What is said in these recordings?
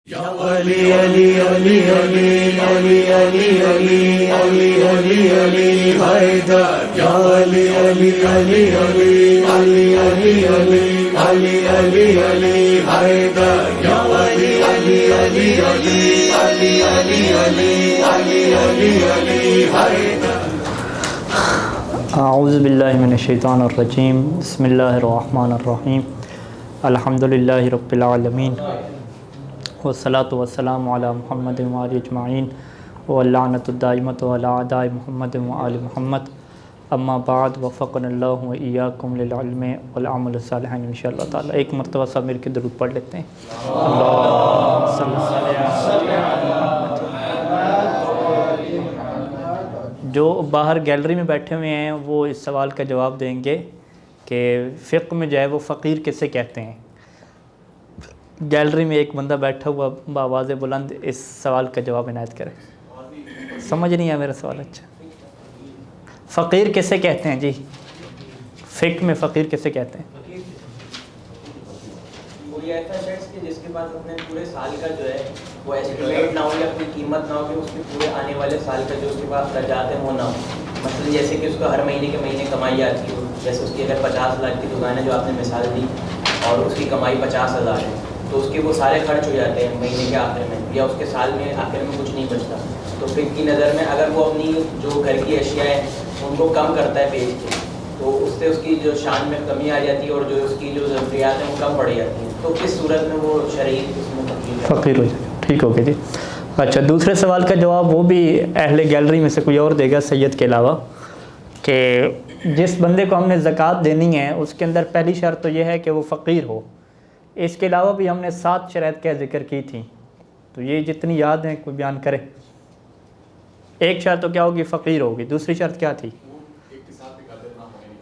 یا علی علی علی علی علی علی علی علی علی علی حیدر یا علی علی علی علی علی علی علی علی علی علی حیدر یا علی علی علی علی علی علی علی علی علی علی حیدر. اعوذ باللہ من الشیطان الرجیم. بسم اللہ الرحمن الرحیم. الحمد للہ رب العالمین والصلاة والسلام علی محمد وآلہ اجمعین واللعنۃ الدائمۃ علی اعداء محمد وآل محمد. اما بعد وفقنا اللہ وإیاکم للعلم والعمل الصالح انشاءاللہ تعالی. ایک مرتبہ سب مل کے درود پڑھ لیتے ہیں. اللہم صلی جو باہر گیلری میں بیٹھے ہوئے ہیں وہ اس سوال کا جواب دیں گے کہ فقہ میں جو ہے وہ فقیر کسے کہتے ہیں. گیلری میں ایک بندہ بیٹھا ہوا بآواز بلند اس سوال کا جواب عنایت کرے. سمجھ نہیں ہے میرا سوال. اچھا, فقیر کسے کہتے ہیں جی؟ فقہ میں فقیر کسے کہتے ہیں؟ کوئی ایسا شخص کہ جس کے پاس اپنے پورے سال کا جو ہے وہ ایسٹیمیٹ نہ ہو یا اپنی قیمت نہ ہو کہ اس کے پورے آنے والے سال کا جو اس کے پاس اخراجات ہیں وہ نہ ہو. مثلا جیسے کہ اس کو ہر مہینے کے مہینے کمائی آتی ہو, جیسے اس کی اگر 50 لاکھ کی دکان ہے جو آپ نے مثال دی اور اس کی کمائی 50,000 ہے, تو اس کے وہ سارے خرچ ہو جاتے ہیں مہینے کے آخر میں یا اس کے سال میں آخر میں کچھ نہیں بچتا. تو فقہ کی نظر میں اگر وہ اپنی جو گھر کی اشیاء ہیں ان کو کم کرتا ہے بیچ کے, تو اس سے اس کی جو شان میں کمی آ جاتی ہے اور جو اس کی جو ضروریات ہیں وہ کم پڑ جاتی ہیں. تو کس صورت میں وہ شرعی اس میں فقیر ہو جائے. ٹھیک ہو گیا جی. اچھا, دوسرے سوال کا جواب وہ بھی اہل گیلری میں سے کوئی اور دے گا سید کے علاوہ, کہ جس بندے کو ہم نے زکوٰۃ دینی ہے اس کے اندر پہلی شرط تو یہ ہے کہ وہ فقیر ہو. اس کے علاوہ بھی ہم نے 7 شرائط کا ذکر کی تھی, تو یہ جتنی یاد ہیں کوئی بیان کرے. ایک شرط تو کیا ہوگی؟ فقیر ہوگی. دوسری شرط کیا تھی؟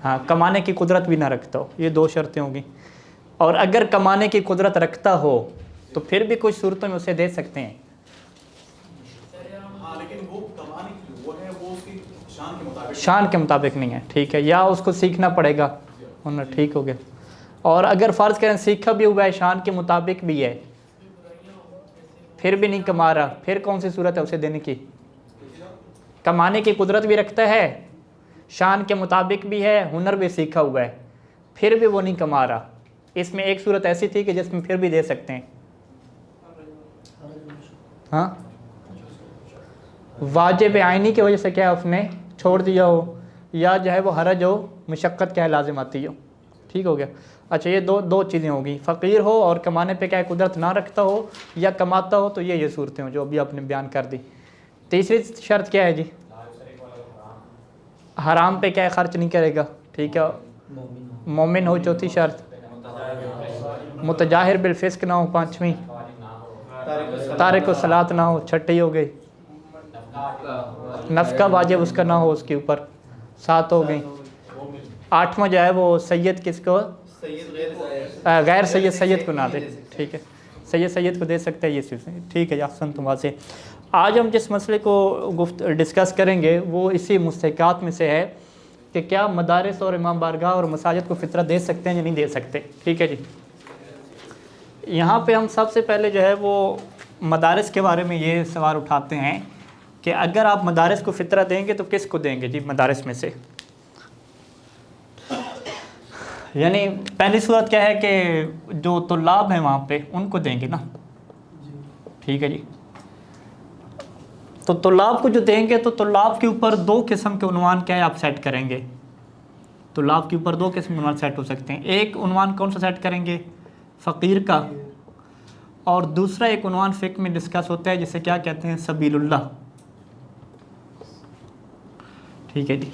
ہاں, کمانے کی قدرت بھی نہ رکھتا ہو. یہ 2 شرطیں ہوں گی. اور اگر کمانے کی قدرت رکھتا ہو تو پھر بھی کچھ صورتوں میں اسے دے سکتے ہیں. شان کے مطابق نہیں ہے. ٹھیک ہے, یا اس کو سیکھنا پڑے گا. ٹھیک ہو گیا. اور اگر فرض کریں سیکھا بھی ہوا ہے, شان کے مطابق بھی ہے, پھر بھی نہیں کما رہا, پھر کون سی صورت ہے اسے دینے کی؟ کمانے کی قدرت بھی رکھتا ہے, شان کے مطابق بھی ہے, ہنر بھی سیکھا ہوا ہے, پھر بھی وہ نہیں کما رہا. اس میں ایک صورت ایسی تھی کہ جس میں پھر بھی دے سکتے ہیں. ہاں, واجب عینی کی وجہ سے کیا اس نے چھوڑ دیا ہو, یا جو ہے وہ حرج ہو, مشقت کیا ہے لازم آتی ہو. ٹھیک ہو گیا. اچھا, یہ دو چیزیں ہوگی, فقیر ہو اور کمانے پہ کیا ہے قدرت نہ رکھتا ہو, یا کماتا ہو, تو یہ صورتیں ہوں جو ابھی آپ نے بیان کر دی. تیسری شرط کیا ہے جی؟ حرام پہ کیا ہے خرچ نہیں کرے گا. ٹھیک ہے, مومن ہو. چوتھی شرط متجاہر بالفسق نہ ہو. 5ویں تارک الصلاۃ نہ ہو. 6ٹھی ہو گئی. نفقہ واجب اس کا نہ ہو اس کے اوپر. 7 ہو گئی. 8واں جو ہے وہ سید کس کو؟ غیر سید کو نہ دے. ٹھیک ہے, سید کو دے سکتا ہے. یہ چیزیں ٹھیک ہے. احسن تم سے. آج ہم جس مسئلے کو ڈسکس کریں گے وہ اسی مستحقات میں سے ہے کہ کیا مدارس اور امام بارگاہ اور مساجد کو فطرہ دے سکتے ہیں یا نہیں دے سکتے. ٹھیک ہے جی. یہاں پہ ہم سب سے پہلے جو ہے وہ مدارس کے بارے میں یہ سوال اٹھاتے ہیں کہ اگر آپ مدارس کو فطرہ دیں گے تو کس کو دیں گے جی مدارس میں سے؟ یعنی پہلی صورت کیا ہے کہ جو طلاب ہیں وہاں پہ ان کو دیں گے نا. ٹھیک ہے جی. تو طلاب کو جو دیں گے تو طلاب کے اوپر 2 قسم کے عنوان کیا ہے آپ سیٹ کریں گے. طلاب کے اوپر 2 قسم کے عنوان سیٹ ہو سکتے ہیں. ایک عنوان کون سا سیٹ کریں گے؟ فقیر کا. اور دوسرا ایک عنوان فقہ میں ڈسکس ہوتا ہے جسے کیا کہتے ہیں؟ سبیل اللہ. ٹھیک ہے جی.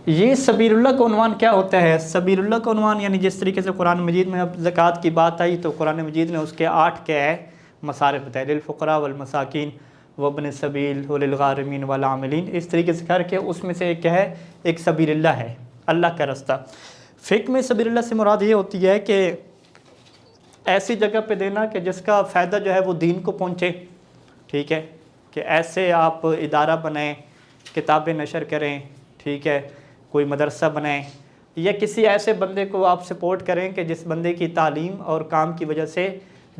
یہ سبیل اللہ کا عنوان کیا ہوتا ہے؟ سبیل اللہ کا عنوان یعنی جس طریقے سے قرآن مجید میں اب زکوٰۃ کی بات آئی تو قرآن مجید نے اس کے 8 کیا ہے مصارف بتائے. للفقراء والمساکین وابن السبیل وللغارمین والعاملین. اس طریقے سے کر کے اس میں سے ایک کیا ہے؟ ایک سبیل اللہ ہے, اللہ کا رستہ. فقہ میں سبیل اللہ سے مراد یہ ہوتی ہے کہ ایسی جگہ پہ دینا کہ جس کا فائدہ جو ہے وہ دین کو پہنچے. ٹھیک ہے, کہ ایسے آپ ادارہ بنائیں, کتابیں نشر کریں. ٹھیک ہے, کوئی مدرسہ بنائیں, یا کسی ایسے بندے کو آپ سپورٹ کریں کہ جس بندے کی تعلیم اور کام کی وجہ سے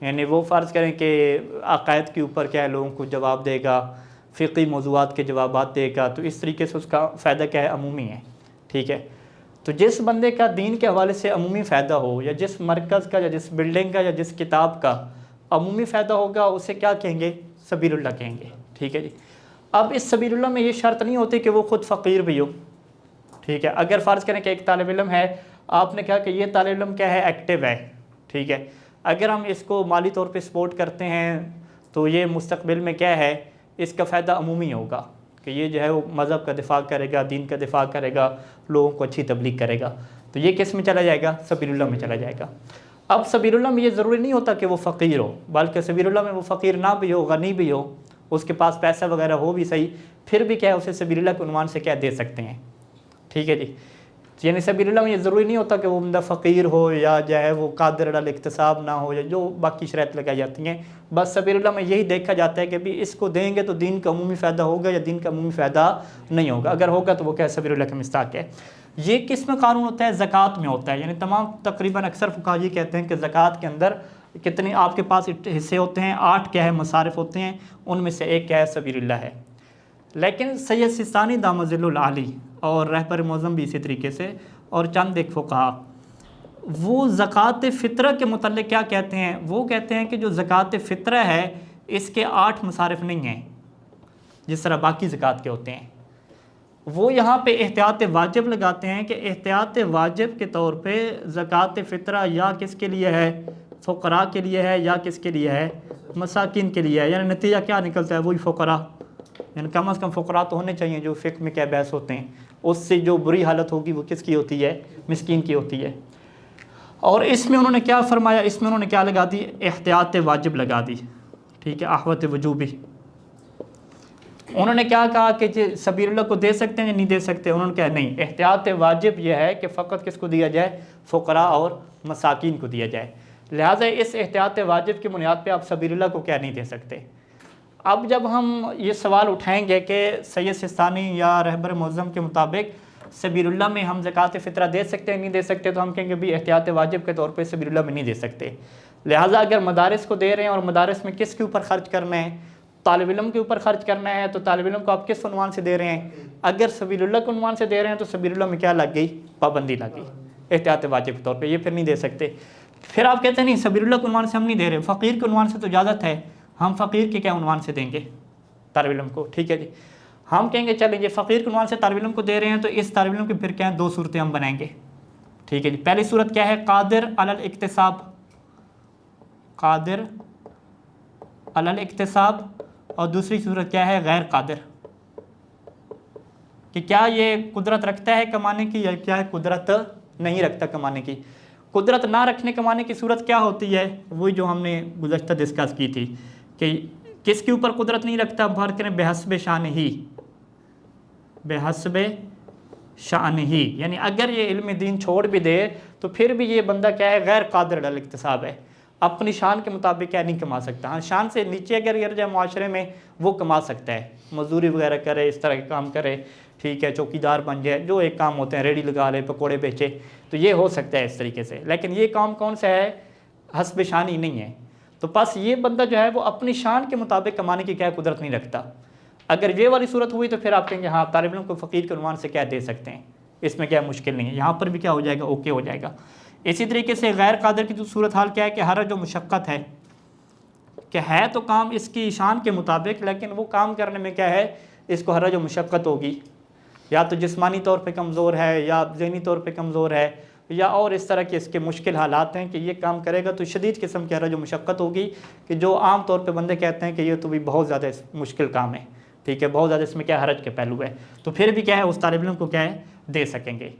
یعنی وہ فرض کریں کہ عقائد کے اوپر کیا ہے لوگوں کو جواب دے گا, فقہی موضوعات کے جوابات دے گا, تو اس طریقے سے اس کا فائدہ کیا ہے عمومی ہے. ٹھیک ہے, تو جس بندے کا دین کے حوالے سے عمومی فائدہ ہو, یا جس مرکز کا یا جس بلڈنگ کا یا جس کتاب کا عمومی فائدہ ہوگا, اسے کیا کہیں گے؟ سبیل اللہ کہیں گے. ٹھیک ہے جی. اب اس سبیل اللہ میں یہ شرط نہیں ہوتی کہ وہ خود فقیر بھی ہو. ٹھیک ہے, اگر فرض کریں کہ ایک طالب علم ہے, آپ نے کہا کہ یہ طالب علم کیا ہے؟ ایکٹیو ہے. ٹھیک ہے, اگر ہم اس کو مالی طور پہ سپورٹ کرتے ہیں تو یہ مستقبل میں کیا ہے, اس کا فائدہ عمومی ہوگا کہ یہ جو ہے وہ مذہب کا دفاع کرے گا, دین کا دفاع کرے گا, لوگوں کو اچھی تبلیغ کرے گا. تو یہ کس میں چلا جائے گا؟ سبیل اللہ میں چلا جائے گا. اب سبیل اللہ میں یہ ضروری نہیں ہوتا کہ وہ فقیر ہو, بلکہ سبیل اللہ میں وہ فقیر نہ بھی ہو, غنی بھی ہو, اس کے پاس پیسہ وغیرہ ہو بھی صحیح, پھر بھی کیا ہے اسے سبیل اللہ کے عنوان سے کیا دے سکتے ہیں. ٹھیک ہے جی. یعنی سبیل اللہ میں یہ ضروری نہیں ہوتا کہ وہ بندہ فقیر ہو یا جو ہے وہ قادر علی الاکتساب نہ ہو, یا جو باقی شرائط لگائی جاتی ہیں. بس سبیل اللہ میں یہی دیکھا جاتا ہے کہ بھی اس کو دیں گے تو دین کا عمومی فائدہ ہوگا یا دین کا عمومی فائدہ نہیں ہوگا. اگر ہوگا تو وہ کیا سبیل اللہ کا مصداق ہے. یہ کس میں قانون ہوتا ہے؟ زکوٰۃ میں ہوتا ہے. یعنی تمام تقریباً اکثر فقہا یہ کہتے ہیں کہ زکوٰۃ کے اندر کتنے آپ کے پاس حصے ہوتے ہیں؟ 8 کیا ہے مصارف ہوتے ہیں, ان میں سے ایک کیا ہے؟ سبیل اللہ ہے. لیکن سید سستانی دامت ظل العالی اور رہبر معظم بھی اسی طریقے سے, اور چند ایک فقہا, وہ زکوٰۃ فطرہ کے متعلق کیا کہتے ہیں؟ وہ کہتے ہیں کہ جو زکوٰۃ فطرہ ہے اس کے 8 مصارف نہیں ہیں جس طرح باقی زکوٰۃ کے ہوتے ہیں. وہ یہاں پہ احتیاط واجب لگاتے ہیں کہ احتیاط واجب کے طور پہ زکوٰۃ فطرہ یا کس کے لیے ہے؟ فقراء کے لیے ہے, یا کس کے لیے ہے؟ مساکین کے لیے ہے. یعنی نتیجہ کیا نکلتا ہے؟ وہی فقراء, یعنی کم از کم فقراء تو ہونے چاہیے جو فقہ میں کیا بحث ہوتے ہیں. اس سے جو بری حالت ہوگی وہ کس کی ہوتی ہے؟ مسکین کی ہوتی ہے. اور اس میں انہوں نے کیا فرمایا؟ اس میں انہوں نے کیا لگا دی؟ احتیاط واجب لگا دی. ٹھیک ہے, احوط وجوبی. انہوں نے کیا کہا کہ سبیل اللہ کو دے سکتے ہیں یا نہیں دے سکتے؟ انہوں نے کہا نہیں, احتیاط واجب یہ ہے کہ فقط کس کو دیا جائے؟ فقراء اور مساکین کو دیا جائے. لہٰذا اس احتیاط واجب کی بنیاد پہ آپ سبیل اللہ کو کیا نہیں دے سکتے. اب جب ہم یہ سوال اٹھائیں گے کہ سید سستانی یا رہبر معظم کے مطابق سبیل اللہ میں ہم زکوٰۃ فطرہ دے سکتے ہیں نہیں دے سکتے, تو ہم کہیں گے بھی احتیاط واجب کے طور پہ سبیل اللہ میں نہیں دے سکتے. لہٰذا اگر مدارس کو دے رہے ہیں اور مدارس میں کس کے اوپر خرچ کرنا ہے؟ طالب علم کے اوپر خرچ کرنا ہے, تو طالب علم کو آپ کس عنوان سے دے رہے ہیں؟ اگر سبیل اللہ کے عنوان سے دے رہے ہیں تو سبیل اللہ میں کیا لگ گئی؟ پابندی لگ گئی احتیاط واجب کے طور پہ, یہ پھر نہیں دے سکتے. پھر آپ کہتے ہیں نہیں سبیل اللہ کے عنوان سے ہم نہیں دے رہے, فقیر کے عنوان سے تو اجازت ہے, ہم فقیر کے کیا عنوان سے دیں گے طالب علم کو؟ ٹھیک ہے جی, ہم کہیں گے چلیں یہ فقیر کے عنوان سے طالب علم کو دے رہے ہیں تو اس طالب علم کی پھر کیا ہیں 2 صورتیں ہم بنائیں گے. ٹھیک ہے جی, پہلی صورت کیا ہے؟ قادر علی الاکتساب, قادر علی الاکتساب, اور دوسری صورت کیا ہے؟ غیر قادر, کہ کیا یہ قدرت رکھتا ہے کمانے کی یا کیا ہے قدرت نہیں رکھتا کمانے کی. قدرت نہ رکھنے کمانے کی صورت کیا ہوتی ہے؟ وہی جو ہم نے گزشتہ ڈسکس کی تھی کہ کس کے اوپر قدرت نہیں رکھتا؟ فرض کریں بحسب شان ہی, بحسب شان ہی, یعنی اگر یہ علم دین چھوڑ بھی دے تو پھر بھی یہ بندہ کیا ہے؟ غیر قادر علی الاکتساب ہے, اپنی شان کے مطابق کیا نہیں کما سکتا. ہاں شان سے نیچے اگر گر جائے معاشرے میں وہ کما سکتا ہے, مزدوری وغیرہ کرے, اس طرح کے کام کرے, ٹھیک ہے, چوکیدار بن جائے, جو ایک کام ہوتے ہیں, ریڑھی لگا لے, پکوڑے بیچے, تو یہ ہو سکتا ہے اس طریقے سے. لیکن یہ کام کون سا ہے؟ حسب شانی نہیں ہے. تو بس یہ بندہ جو ہے وہ اپنی شان کے مطابق کمانے کی کیا قدرت نہیں رکھتا. اگر یہ والی صورت ہوئی تو پھر آپ کہیں گے ہاں طالب علم کو فقیر کے عنوان سے کیا دے سکتے ہیں, اس میں کیا مشکل نہیں ہے, یہاں پر بھی کیا ہو جائے گا؟ اوکے ہو جائے گا. اسی طریقے سے غیر قادر کی جو صورت حال کیا ہے کہ حرج و مشقت ہے, کہ ہے تو کام اس کی شان کے مطابق لیکن وہ کام کرنے میں کیا ہے؟ اس کو حرج و مشقت ہوگی, یا تو جسمانی طور پہ کمزور ہے یا ذہنی طور پہ کمزور ہے, یا اور اس طرح کے اس کے مشکل حالات ہیں کہ یہ کام کرے گا تو شدید قسم کی حرج و مشقت ہوگی, کہ جو عام طور پہ بندے کہتے ہیں کہ یہ تو بھی بہت زیادہ مشکل کام ہے, ٹھیک ہے, بہت زیادہ اس میں کیا حرج کے پہلو ہے, تو پھر بھی کیا ہے اس طالب علم کو کیا ہے دے سکیں گے.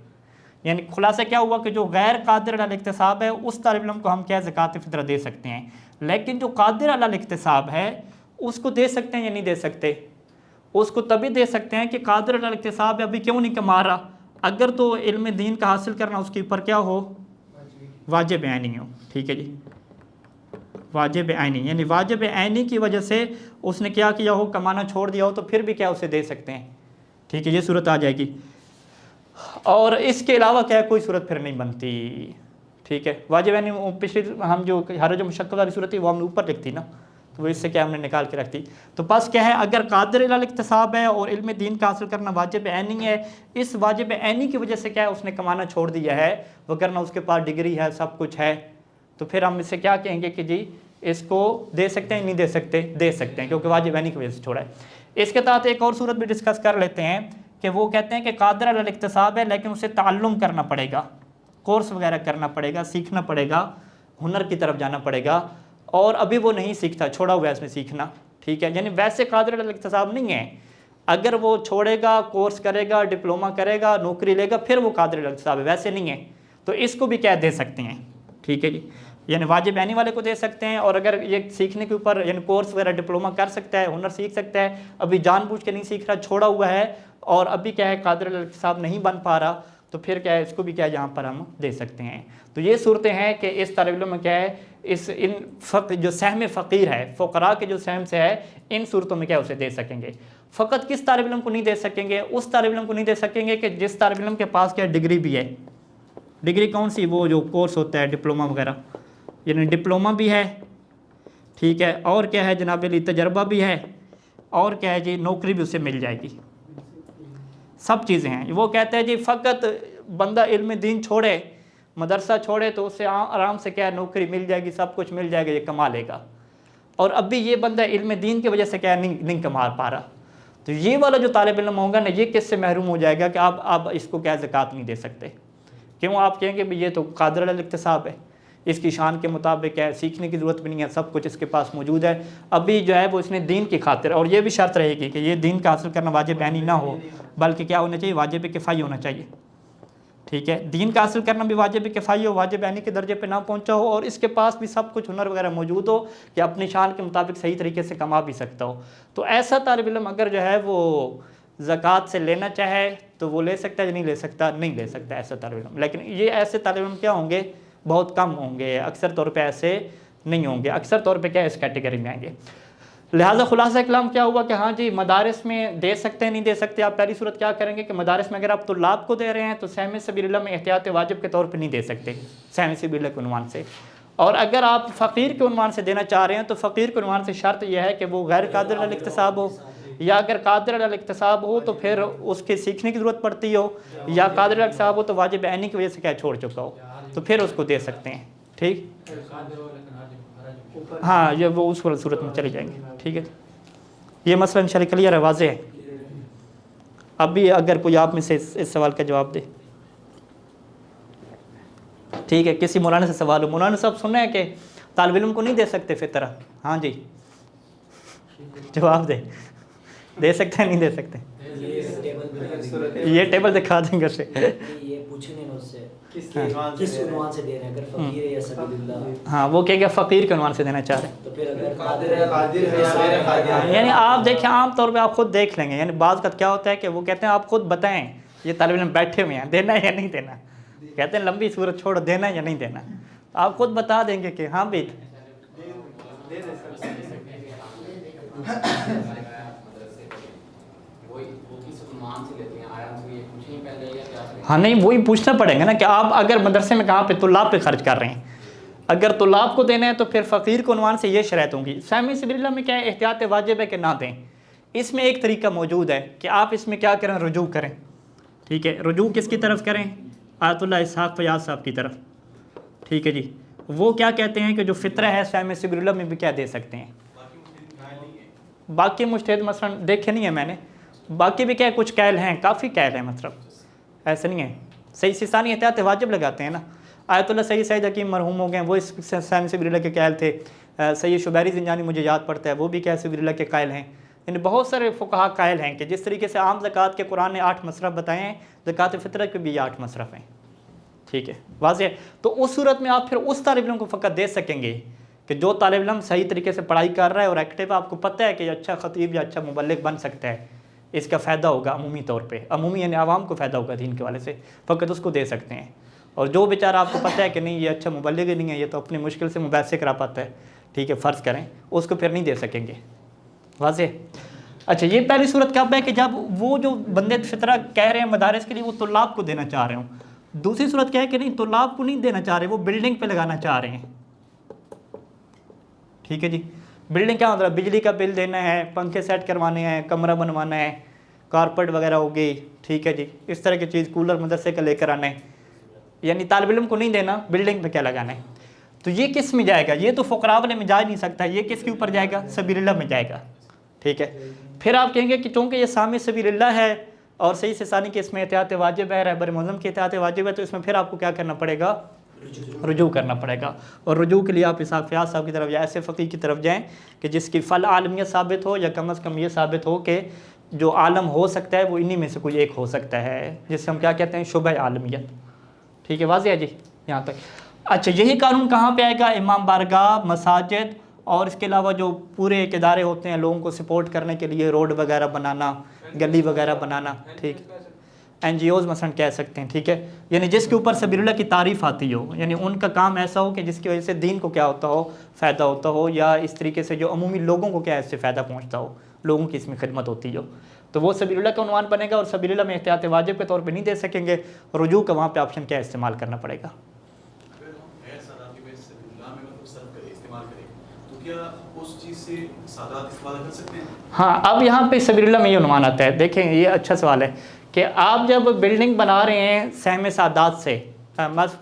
یعنی خلاصہ کیا ہوا کہ جو غیر قادر علی الاکتساب ہے اس طالب علم کو ہم کیا زکوٰۃ فطرہ دے سکتے ہیں, لیکن جو قادر علی الاکتساب ہے اس کو دے سکتے ہیں یا نہیں دے سکتے؟ اس کو تبھی دے سکتے ہیں کہ قادر علی الاکتساب ہے, ابھی کیوں نہیں کما رہا؟ اگر تو علم دین کا حاصل کرنا اس کے اوپر کیا ہو؟ واجب عینی ہو. ٹھیک ہے جی, واجب عینی, یعنی واجب عینی کی وجہ سے اس نے کیا کیا ہو؟ کمانا چھوڑ دیا ہو, تو پھر بھی کیا اسے دے سکتے ہیں. ٹھیک ہے, یہ صورت آ جائے گی. اور اس کے علاوہ کیا کوئی صورت پھر نہیں بنتی. ٹھیک ہے. واجب یعنی پچھلی ہم جو حرج و مشقت والی صورت تھی وہ ہم نے اوپر لکھ دی نا, تو وہ اس سے کیا ہم نے نکال کے رکھ دی. تو بس کیا ہے, اگر قادر علی الاکتساب ہے اور علم دین کا حاصل کرنا واجب عینی ہے, اس واجب عینی کی وجہ سے کیا ہے اس نے کمانا چھوڑ دیا ہے, وگرنہ اس کے پاس ڈگری ہے, سب کچھ ہے, تو پھر ہم اس سے کیا کہیں گے کہ جی اس کو دے سکتے ہیں, نہیں دے سکتے, دے سکتے ہیں کیونکہ واجب عینی کی وجہ سے چھوڑا ہے. اس کے تحت ایک اور صورت بھی ڈسکس کر لیتے ہیں کہ وہ کہتے ہیں کہ قادر علی الاکتساب ہے لیکن اسے تعلم کرنا پڑے گا, کورس وغیرہ کرنا پڑے گا, سیکھنا پڑے گا, ہنر کی طرف جانا پڑے گا, اور ابھی وہ نہیں سیکھتا, چھوڑا ہوا ہے اس نے سیکھنا, ٹھیک ہے. یعنی ویسے قادر علی الاکتساب نہیں ہے, اگر وہ چھوڑے گا, کورس کرے گا, ڈپلومہ کرے گا, نوکری لے گا, پھر وہ قادر علی الاکتساب ہے, ویسے نہیں ہے. تو اس کو بھی کیا دے سکتے ہیں, ٹھیک ہے جی, یعنی واجب عینی والے کو دے سکتے ہیں. اور اگر یہ سیکھنے کے اوپر یعنی کورس وغیرہ ڈپلومہ کر سکتا ہے, ہنر سیکھ سکتا ہے, ابھی جان بوجھ کے نہیں سیکھ رہا, چھوڑا ہوا ہے, اور ابھی کیا ہے قادر علی الاکتساب نہیں بن پا رہا, تو پھر کیا ہے اس کو بھی کیا یہاں پر ہم دے سکتے ہیں. تو یہ صورتیں ہیں کہ اس طالب علم میں کیا ہے جو سہم فقیر ہے, فقراء کے جو سہم سے ہے, ان صورتوں میں کیا اسے دے سکیں گے. فقط کس طالب علم کو نہیں دے سکیں گے, اس طالب علم کو نہیں دے سکیں گے کہ جس طالب علم کے پاس کیا ڈگری بھی ہے. ڈگری کون سی, وہ جو کورس ہوتا ہے ڈپلومہ وغیرہ, یعنی ڈپلومہ بھی ہے, ٹھیک ہے, اور کیا ہے جناب علی تجربہ بھی ہے, اور کیا ہے جی نوکری بھی اسے مل جائے گی, سب چیزیں ہیں. وہ کہتے ہیں جی فقط بندہ علم دین چھوڑے, مدرسہ چھوڑے, تو اسے آرام سے کیا ہے نوکری مل جائے گی, سب کچھ مل جائے گا, یہ کما لے گا. اور اب بھی یہ بندہ علم دین کی وجہ سے کیا نہیں کما پا رہا, تو یہ والا جو طالب علم ہوگا نا, یہ کس سے محروم ہو جائے گا کہ آپ اس کو کیا زکوٰۃ نہیں دے سکتے. کیوں, آپ کہیں گے یہ تو قادر علی الاکتساب ہے, اس کی شان کے مطابق ہے, سیکھنے کی ضرورت بھی نہیں ہے, سب کچھ اس کے پاس موجود ہے, ابھی جو ہے وہ اس نے دین کی خاطر, اور یہ بھی شرط رہے گی کہ یہ دین کا حاصل کرنا واجب عینی نہ ہو, بلکہ کیا ہونا چاہیے, واجب کفائی ہونا چاہیے, ٹھیک ہے. دین کا حاصل کرنا بھی واجب کفائی ہو, واجب عینی کے درجے پہ نہ پہنچا ہو, اور اس کے پاس بھی سب کچھ ہنر وغیرہ موجود ہو کہ اپنی شان کے مطابق صحیح طریقے سے کما بھی سکتا ہو. تو ایسا طالب علم اگر جو ہے وہ زکوٰۃ سے لینا چاہے تو وہ لے سکتا ہے یا نہیں لے سکتا, نہیں لے سکتا ایسا طالب علم. لیکن یہ ایسے طالب علم کیا ہوں گے, بہت کم ہوں گے, اکثر طور پہ ایسے نہیں ہوں گے, اکثر طور پہ کیا اس کیٹیگری میں آئیں گے. لہٰذا خلاصہ کلام کیا ہوا کہ ہاں جی مدارس میں دے سکتے ہیں, نہیں دے سکتے. آپ پہلی صورت کیا کریں گے کہ مدارس میں اگر آپ طلاب کو دے رہے ہیں تو سہم سبیل اللہ میں احتیاط واجب کے طور پہ نہیں دے سکتے, سہم سبیل اللہ کے عنوان سے. اور اگر آپ فقیر کے عنوان سے دینا چاہ رہے ہیں تو فقیر کے عنوان سے شرط یہ ہے کہ وہ غیر قادر علی الاکتساب ہو, یا اگر قادر علی الاکتساب ہو تو پھر اس کے سیکھنے کی ضرورت پڑتی ہو, یا قادر علی الاکتساب ہو تو واجب عینی کی وجہ سے کیا چھوڑ چکا ہو, تو پھر اس کو دے سکتے ہیں, ٹھیک. ہاں یہ وہ اس صورت میں چلے جائیں گے, ٹھیک ہے. یہ مسئلہ انشاءاللہ کلیئر ہے, واضح ہے. اب بھی اگر کوئی آپ میں سے اس سوال کا جواب دے, ٹھیک ہے. کسی مولانا سے سوال ہو, مولانا صاحب سننا ہے کہ طالب علم کو نہیں دے سکتے فطرہ, ہاں جی جواب دے سکتے ہیں نہیں دے سکتے. یہ ٹیبل دکھا دیں گے اسے, یہ پوچھیں گے اس سے کس عنوان سے دے رہے ہیں, اگر فقیر ہے یا سبیل اللہ. ہاں وہ کہے گا فقیر کے عنوان سے دینا چاہ رہے ہیں. تو پھر اگر قادر ہے, یعنی آپ دیکھیں عام طور پہ آپ خود دیکھ لیں گے, یعنی بعض کا کیا ہوتا ہے کہ وہ کہتے ہیں آپ خود بتائیں یہ طالب علم بیٹھے ہوئے ہیں, دینا ہے یا نہیں دینا, کہتے ہیں لمبی صورت چھوڑو, دینا ہے یا نہیں دینا. آپ خود بتا دیں گے کہ ہاں بھی ہاں نہیں, وہی پوچھنا پڑے گا نا کہ آپ اگر مدرسے میں کہاں پہ طلاب پہ خرچ کر رہے ہیں, اگر طلاب کو دینا ہے تو پھر فقیر کو عنوان سے یہ شرائط ہوں گی. سہم سبیل اللہ میں کیا ہے, احتیاط واجب ہے کہ نہ دیں. اس میں ایک طریقہ موجود ہے کہ آپ اس میں کیا کریں, رجوع کریں, ٹھیک ہے. رجوع کس کی طرف کریں, آیت اللہ اسحاق فیاض صاحب کی طرف, ٹھیک ہے جی. وہ کیا کہتے ہیں کہ جو فطرہ ہے سہم سبیل اللہ میں بھی کیا دے سکتے ہیں. باقی مجتہد مثلا دیکھے نہیں ہے میں نے, باقی بھی کیا کچھ قائل ہیں, کافی قائل ہیں, مطلب ایسا نہیں ہے. سید سیستانی احتیاط واجب لگاتے ہیں نا. آیت اللہ سید حکیم مرحوم ہو گئے, وہ اس سہم سبیل اللہ کے قائل تھے. سید شبیری زنجانی مجھے یاد پڑتا ہے, وہ بھی کیا سبیل اللہ کے قائل ہیں. یعنی بہت سارے فقہا قائل ہیں کہ جس طریقے سے عام زکوٰۃ کے قرآن نے 8 مصرف بتائے ہیں, زکوٰۃ فطرہ کے بھی 8 مصرف ہیں, ٹھیک ہے, واضح ہے. تو اس صورت میں آپ پھر اس طالب علم کو فقط دے سکیں گے کہ جو طالب علم صحیح طریقے سے پڑھائی کر رہا ہے اور ایکٹیو, آپ کو پتہ ہے کہ یہ اچھا خطیب یا اچھا مبلغ بن سکتا ہے, اس کا فائدہ ہوگا عمومی طور پہ, عمومی یعنی عوام کو فائدہ ہوگا دین کے والے سے, فقط اس کو دے سکتے ہیں. اور جو بیچارہ آپ کو پتہ ہے کہ نہیں یہ اچھا مبلغ ہی نہیں ہے, یہ تو اپنی مشکل سے مباحثے کرا پاتا ہے, ٹھیک ہے, فرض کریں, اس کو پھر نہیں دے سکیں گے, واضح. اچھا, یہ پہلی صورت کب ہے کہ جب وہ جو بندے فطرہ کہہ رہے ہیں مدارس کے لیے وہ طلاب کو دینا چاہ رہے ہوں, دوسری صورت کیا ہے کہ نہیں طلاب کو نہیں دینا چاہ رہے، وہ بلڈنگ پہ لگانا چاہ رہے ہیں، ٹھیک ہے جی. بلڈنگ کیا مطلب بجلی کا بل دینا ہے، پنکھے سیٹ کروانے ہیں، کمرہ بنوانا ہے، کارپیٹ وغیرہ ہو گئی، ٹھیک ہے جی، اس طرح کی چیز، کولر مدرسے کا لے کر آنا ہے، یعنی طالب علم کو نہیں دینا، بلڈنگ پہ کیا لگانا ہے. تو یہ کس میں جائے گا؟ یہ تو فقراء والے میں جا نہیں سکتا، یہ کس کے اوپر جائے گا؟ سبیل اللہ میں جائے گا، ٹھیک ہے. پھر آپ کہیں گے کہ چونکہ یہ سامع سبیل اللہ ہے اور صحیح سے ثانی کہ اس میں احتیاط واجب ہے، رہبر معظم کی احتیاط واجب ہے، تو اس میں پھر آپ کو کیا کرنا پڑے گا؟ رجوع کرنا پڑے گا. اور رجوع کے لیے آپ اسحاق فیاض صاحب کی طرف یا ایسے فقیہ کی طرف جائیں کہ جس کی فل عالمیت ثابت ہو، یا کم از کم یہ ثابت ہو کہ جو عالم ہو سکتا ہے وہ انہی میں سے کوئی ایک ہو سکتا ہے، جس سے ہم کیا کہتے ہیں؟ شبہ عالمیت. ٹھیک ہے، واضح ہے جی یہاں تک. اچھا، یہی قانون کہاں پہ آئے گا؟ امام بارگاہ، مساجد، اور اس کے علاوہ جو پورے ایک ادارے ہوتے ہیں لوگوں کو سپورٹ کرنے کے لیے، روڈ وغیرہ بنانا، گلی وغیرہ بنانا، ٹھیک، این جی اوز مثلا کہہ سکتے ہیں، ٹھیک ہے. یعنی جس کے اوپر سبیل اللہ کی تعریف آتی ہو، یعنی ان کا کام ایسا ہو کہ جس کی وجہ سے دین کو کیا ہوتا ہو؟ فائدہ ہوتا ہو، یا اس طریقے سے جو عمومی لوگوں کو کیا ہے اس سے فائدہ پہنچتا ہو، لوگوں کی اس میں خدمت ہوتی ہو، تو وہ سبیل اللہ کا عنوان بنے گا. اور سبیل اللہ میں احتیاط واجب کے طور پہ نہیں دے سکیں گے، رجوع کا وہاں پہ آپشن کیا استعمال کرنا پڑے گا. ہاں، اب یہاں پہ سبیل اللہ میں یہ عنوان آتا ہے. دیکھیں یہ اچھا سوال ہے کہ آپ جب بلڈنگ بنا رہے ہیں سہم سادات سے،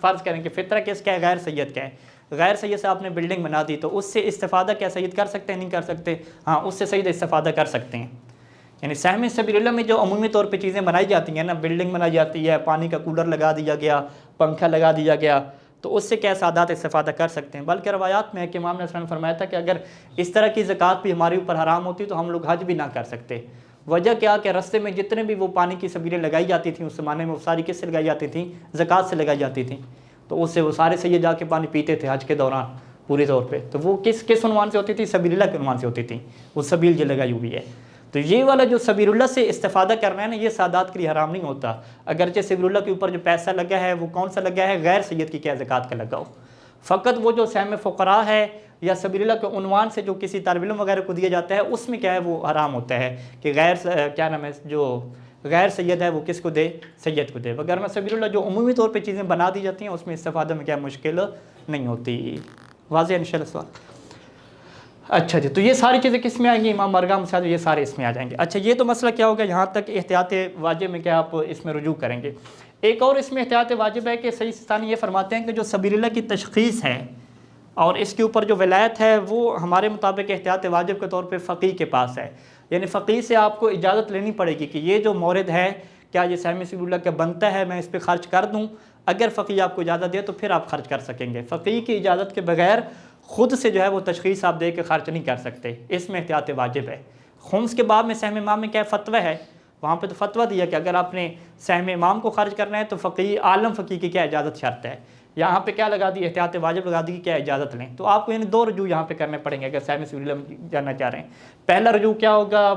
فرض کریں کہ فطرہ کس کا ہے؟ غیر سید کا ہے. غیر سید سے آپ نے بلڈنگ بنا دی، تو اس سے استفادہ کیا سید کر سکتے ہیں؟ نہیں کر سکتے. ہاں، اس سے سید استفادہ کر سکتے ہیں. یعنی سہم سبیل اللہ میں جو عمومی طور پہ چیزیں بنائی جاتی ہیں نا، بلڈنگ بنائی جاتی ہے، پانی کا کولر لگا دیا گیا، پنکھا لگا دیا گیا، تو اس سے کیا سادات استفادہ کر سکتے ہیں. بلکہ روایات میں ہے کہ امام نے نے فرمایا تھا کہ اگر اس طرح کی زکوٰۃ بھی ہمارے اوپر حرام ہوتی تو ہم لوگ حج بھی نہ کر سکتے. وجہ کیا کہ رستے میں جتنے بھی وہ پانی کی سبیلیں لگائی جاتی تھیں اس زمانے میں، وہ ساری کس سے لگائی جاتی تھیں؟ زکوٰۃ سے لگائی جاتی تھیں. تو اس سے وہ سارے سید جا کے پانی پیتے تھے حج کے دوران پورے طور پہ. تو وہ کس عنوان سے ہوتی تھی؟ سبیل اللہ کے عنوان سے ہوتی تھی. وہ سبیل جو لگائی ہوئی ہے. تو یہ والا جو سبیل اللہ سے استفادہ کرنا ہے نا، یہ سادات کے لیے حرام نہیں ہوتا. اگرچہ سبیل اللہ کے اوپر جو پیسہ لگا ہے وہ کون سا لگا ہے؟ غیر سید کی کیا زکوٰۃ کا لگا ہو. فقط وہ جو سہم فقراء ہے یا سبیل اللہ کے عنوان سے جو کسی طالب علم وغیرہ کو دیا جاتا ہے، اس میں کیا ہے وہ حرام ہوتا ہے کہ کیا نام ہے جو غیر سید ہے وہ کس کو دے؟ سید کو دے. وغیرہ سبیل اللہ جو عمومی طور پہ چیزیں بنا دی جاتی ہیں اس میں استفادہ میں کیا مشکل نہیں ہوتی. واضح انشاءاللہ سوال. اچھا جی، تو یہ ساری چیزیں کس میں آئیں گی؟ امام بارگاہ مساجد، یہ سارے اس میں آ جائیں گے. اچھا، یہ تو مسئلہ کیا ہوگا یہاں تک احتیاط واجب میں کیا آپ اس میں رجوع کریں گے. ایک اور اس میں احتیاط واجب ہے کہ صحیح ثانی یہ فرماتے ہیں کہ جو سبیل اللہ کی تشخیص ہے اور اس کے اوپر جو ولایت ہے وہ ہمارے مطابق احتیاط واجب کے طور پہ فقیہ کے پاس ہے. یعنی فقیہ سے آپ کو اجازت لینی پڑے گی کہ یہ جو مورد ہے کیا یہ سہم سبیل اللہ کا بنتا ہے، میں اس پہ خرچ کر دوں. اگر فقیہ آپ کو اجازت دے تو پھر آپ خرچ کر سکیں گے. فقیہ کی اجازت کے بغیر خود سے جو ہے وہ تشخیص آپ دے کے خرچ نہیں کر سکتے. اس میں احتیاط واجب ہے. خمس کے باب میں سہم امام میں کیا فتویٰ ہے؟ وہاں پہ تو فتویٰ دیا کہ اگر آپ نے سہم امام کو خرچ کرنا ہے تو فقیہ عالم فقیہ کی کیا اجازت شرط ہے. یہاں پہ کیا لگا دی؟ احتیاط واجب لگا دی کہ کیا اجازت لیں. تو آپ کو یعنی دو رجوع یہاں پہ کرنے پڑیں گے اگر سہم سبیل اللہ جانا چاہ رہے ہیں. پہلا رجوع کیا ہوگا؟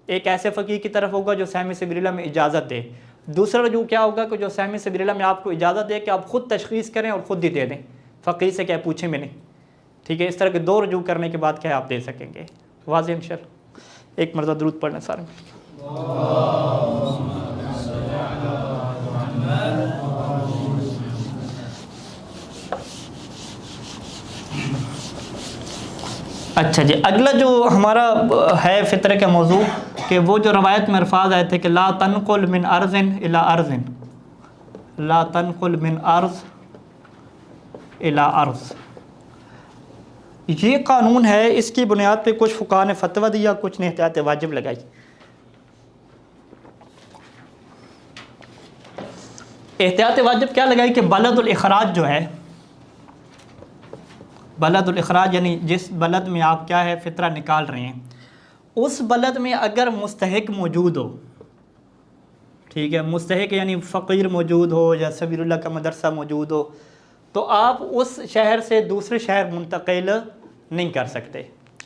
ایک ایسے فقیہ کی طرف ہوگا جو سہم سبیل اللہ میں اجازت دے. دوسرا رجوع کیا ہوگا کہ جو سہم سبیل اللہ میں آپ کو اجازت دے کہ آپ خود تشخیص کریں اور خود ہی دے دیں، فقیہ سے کیا پوچھیں میں نہیں. ٹھیک ہے، اس طرح کے دو رجوع کرنے کے بعد کیا آپ دے سکیں گے. واضح انشاءاللہ. ایک مرتبہ درود پڑھنا سارے. اچھا جی، اگلا جو ہمارا ہے فطرے کا موضوع کہ وہ جو روایت میں الفاظ آئے تھے کہ لا تنقل من ارض الى ارض، لا تنقل من ارض الى ارض، یہ قانون ہے. اس کی بنیاد پہ کچھ فقہاء نے فتویٰ دیا، کچھ نے احتیاط واجب لگائی. احتیاط واجب کیا لگائی کہ بلد الاخراج جو ہے، بلد الاخراج یعنی جس بلد میں آپ کیا ہے فطرہ نکال رہے ہیں، اس بلد میں اگر مستحق موجود ہو، ٹھیک ہے، مستحق یعنی فقیر موجود ہو یا سبیل اللہ کا مدرسہ موجود ہو، تو آپ اس شہر سے دوسرے شہر منتقل نہیں کر سکتے.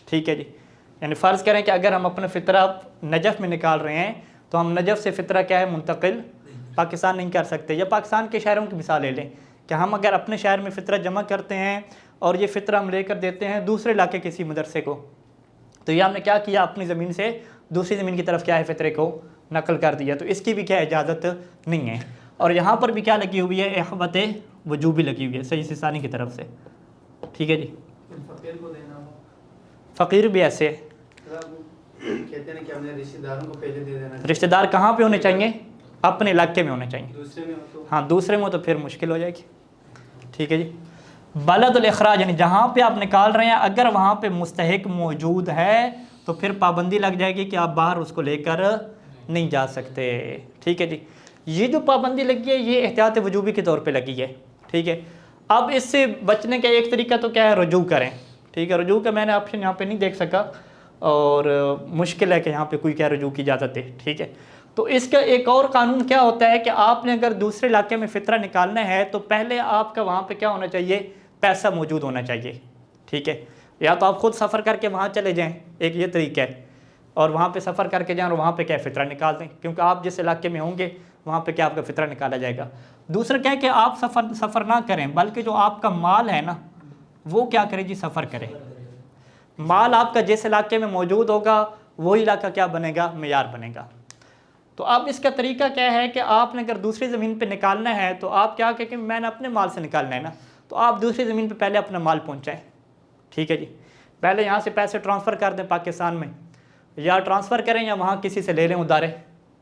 ٹھیک ہے جی، یعنی فرض کریں کہ اگر ہم اپنا فطرہ نجف میں نکال رہے ہیں تو ہم نجف سے فطرہ کیا ہے منتقل پاکستان نہیں کر سکتے. یا پاکستان کے شہروں کی مثال لے لیں کہ ہم اگر اپنے شہر میں فطرہ جمع کرتے ہیں اور یہ فطرہ ہم لے کر دیتے ہیں دوسرے علاقے کسی مدرسے کو، تو یہ ہم نے کیا کیا؟ اپنی زمین سے دوسری زمین کی طرف کیا ہے فطرے کو نقل کر دیا. تو اس کی بھی کیا اجازت نہیں ہے. اور یہاں پر بھی کیا لگی ہوئی ہے؟ احبت وجوبی لگی ہوئی ہے صحیح سیستانی کی طرف سے. ٹھیک ہے جی. فقیر کو دینا ہو، فقیر بھی ایسے ہے. کہتے ہیں کہ ہم نے رشتہ داروں کو پہلے دے دینا. رشتہ دار کہاں پہ ہونے چاہیے؟ اپنے علاقے میں ہونے چاہیے. دوسرے میں ہو تو ہاں دوسرے میں تو پھر مشکل ہو جائے گی. ٹھیک ہے جی. بلد الاخراج یعنی جہاں پہ آپ نکال رہے ہیں اگر وہاں پہ مستحق موجود ہے تو پھر پابندی لگ جائے گی کہ آپ باہر اس کو لے کر نہیں جا سکتے. ٹھیک ہے جی. یہ جو پابندی لگی ہے یہ احتیاط وجوبی کے طور پہ لگی ہے. ٹھیک ہے. اب اس سے بچنے کا ایک طریقہ تو کیا ہے؟ رجوع کریں. ٹھیک ہے. رجوع کا میں نے آپشن یہاں پہ نہیں دیکھ سکا اور مشکل ہے کہ یہاں پہ کوئی کیا رجوع کی اجازت دے. ٹھیک ہے. تو اس کا ایک اور قانون کیا ہوتا ہے کہ آپ نے اگر دوسرے علاقے میں فطرہ نکالنا ہے تو پہلے آپ کا وہاں پہ کیا ہونا چاہیے؟ پیسہ موجود ہونا چاہیے. ٹھیک ہے. یا تو آپ خود سفر کر کے وہاں چلے جائیں، ایک یہ طریقہ ہے، اور وہاں پہ سفر کر کے جائیں اور وہاں پہ کیا فطرہ نکال دیں کیونکہ آپ جس علاقے میں ہوں گے وہاں پہ کیا آپ کا فطرہ نکالا جائے گا. دوسرا کیا ہے کہ آپ سفر نہ کریں بلکہ جو آپ کا مال ہے نا وہ کیا کرے جی؟ سفر کرے. مال آپ کا جس علاقے میں موجود ہوگا وہی علاقہ کیا بنے گا؟ معیار بنے گا. تو اب اس کا طریقہ کیا ہے کہ آپ نے اگر دوسری زمین پہ نکالنا ہے تو آپ کیا کہ میں نے اپنے مال سے نکالنا ہے نا تو آپ دوسری زمین پہ پہلے اپنا مال پہنچائیں. ٹھیک ہے جی. پہلے یہاں سے پیسے ٹرانسفر کر دیں پاکستان میں، یا ٹرانسفر کریں یا وہاں کسی سے لے لیں ادارے.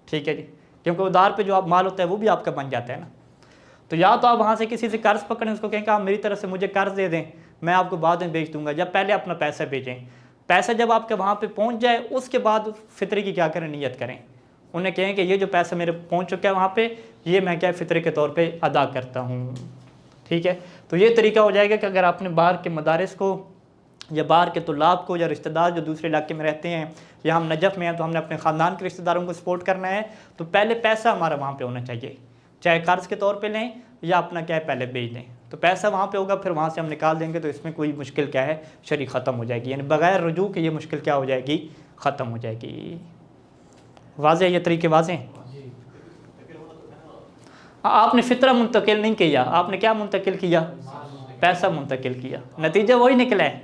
ٹھیک ہے جی. کیونکہ ادار پہ جو آپ مال ہوتا ہے وہ بھی آپ کا بن جاتا ہے نا. تو یا تو آپ وہاں سے کسی سے قرض پکڑیں، اس کو کہیں کہ آپ میری طرف سے مجھے قرض دے دیں، میں آپ کو بعد میں بیچ دوں گا، یا پہلے اپنا پیسہ بھیجیں. پیسہ جب آپ کے وہاں پہ پہنچ جائے اس کے بعد فطرے کی کیا کریں؟ نیت کریں. انہیں کہیں کہ یہ جو پیسہ میرے پہنچ چکا ہے وہاں پہ یہ میں کیا فطرے کے طور پہ ادا کرتا ہوں. ٹھیک ہے. تو یہ طریقہ ہو جائے گا کہ اگر آپ نے باہر کے مدارس کو یا باہر کے طلاب کو یا رشتہ دار جو دوسرے علاقے میں رہتے ہیں یا ہم نجف میں ہیں تو ہم نے اپنے خاندان کے رشتہ داروں کو سپورٹ کرنا ہے تو پہلے پیسہ ہمارا وہاں پہ ہونا چاہیے، چاہے قرض کے طور پہ لیں یا اپنا کیا ہے پہلے بھیج دیں. تو پیسہ وہاں پہ ہوگا پھر وہاں سے ہم نکال دیں گے تو اس میں کوئی مشکل کیا ہے؟ شرعی ختم ہو جائے گی. یعنی بغیر رجوع کے یہ مشکل کیا ہو جائے گی؟ ختم ہو جائے گی. واضح ہے یہ طریقے؟ واضح ہیں. آپ نے فطرہ منتقل نہیں کیا، آپ نے کیا منتقل کیا؟ پیسہ منتقل کیا. نتیجہ وہی نکلا ہے.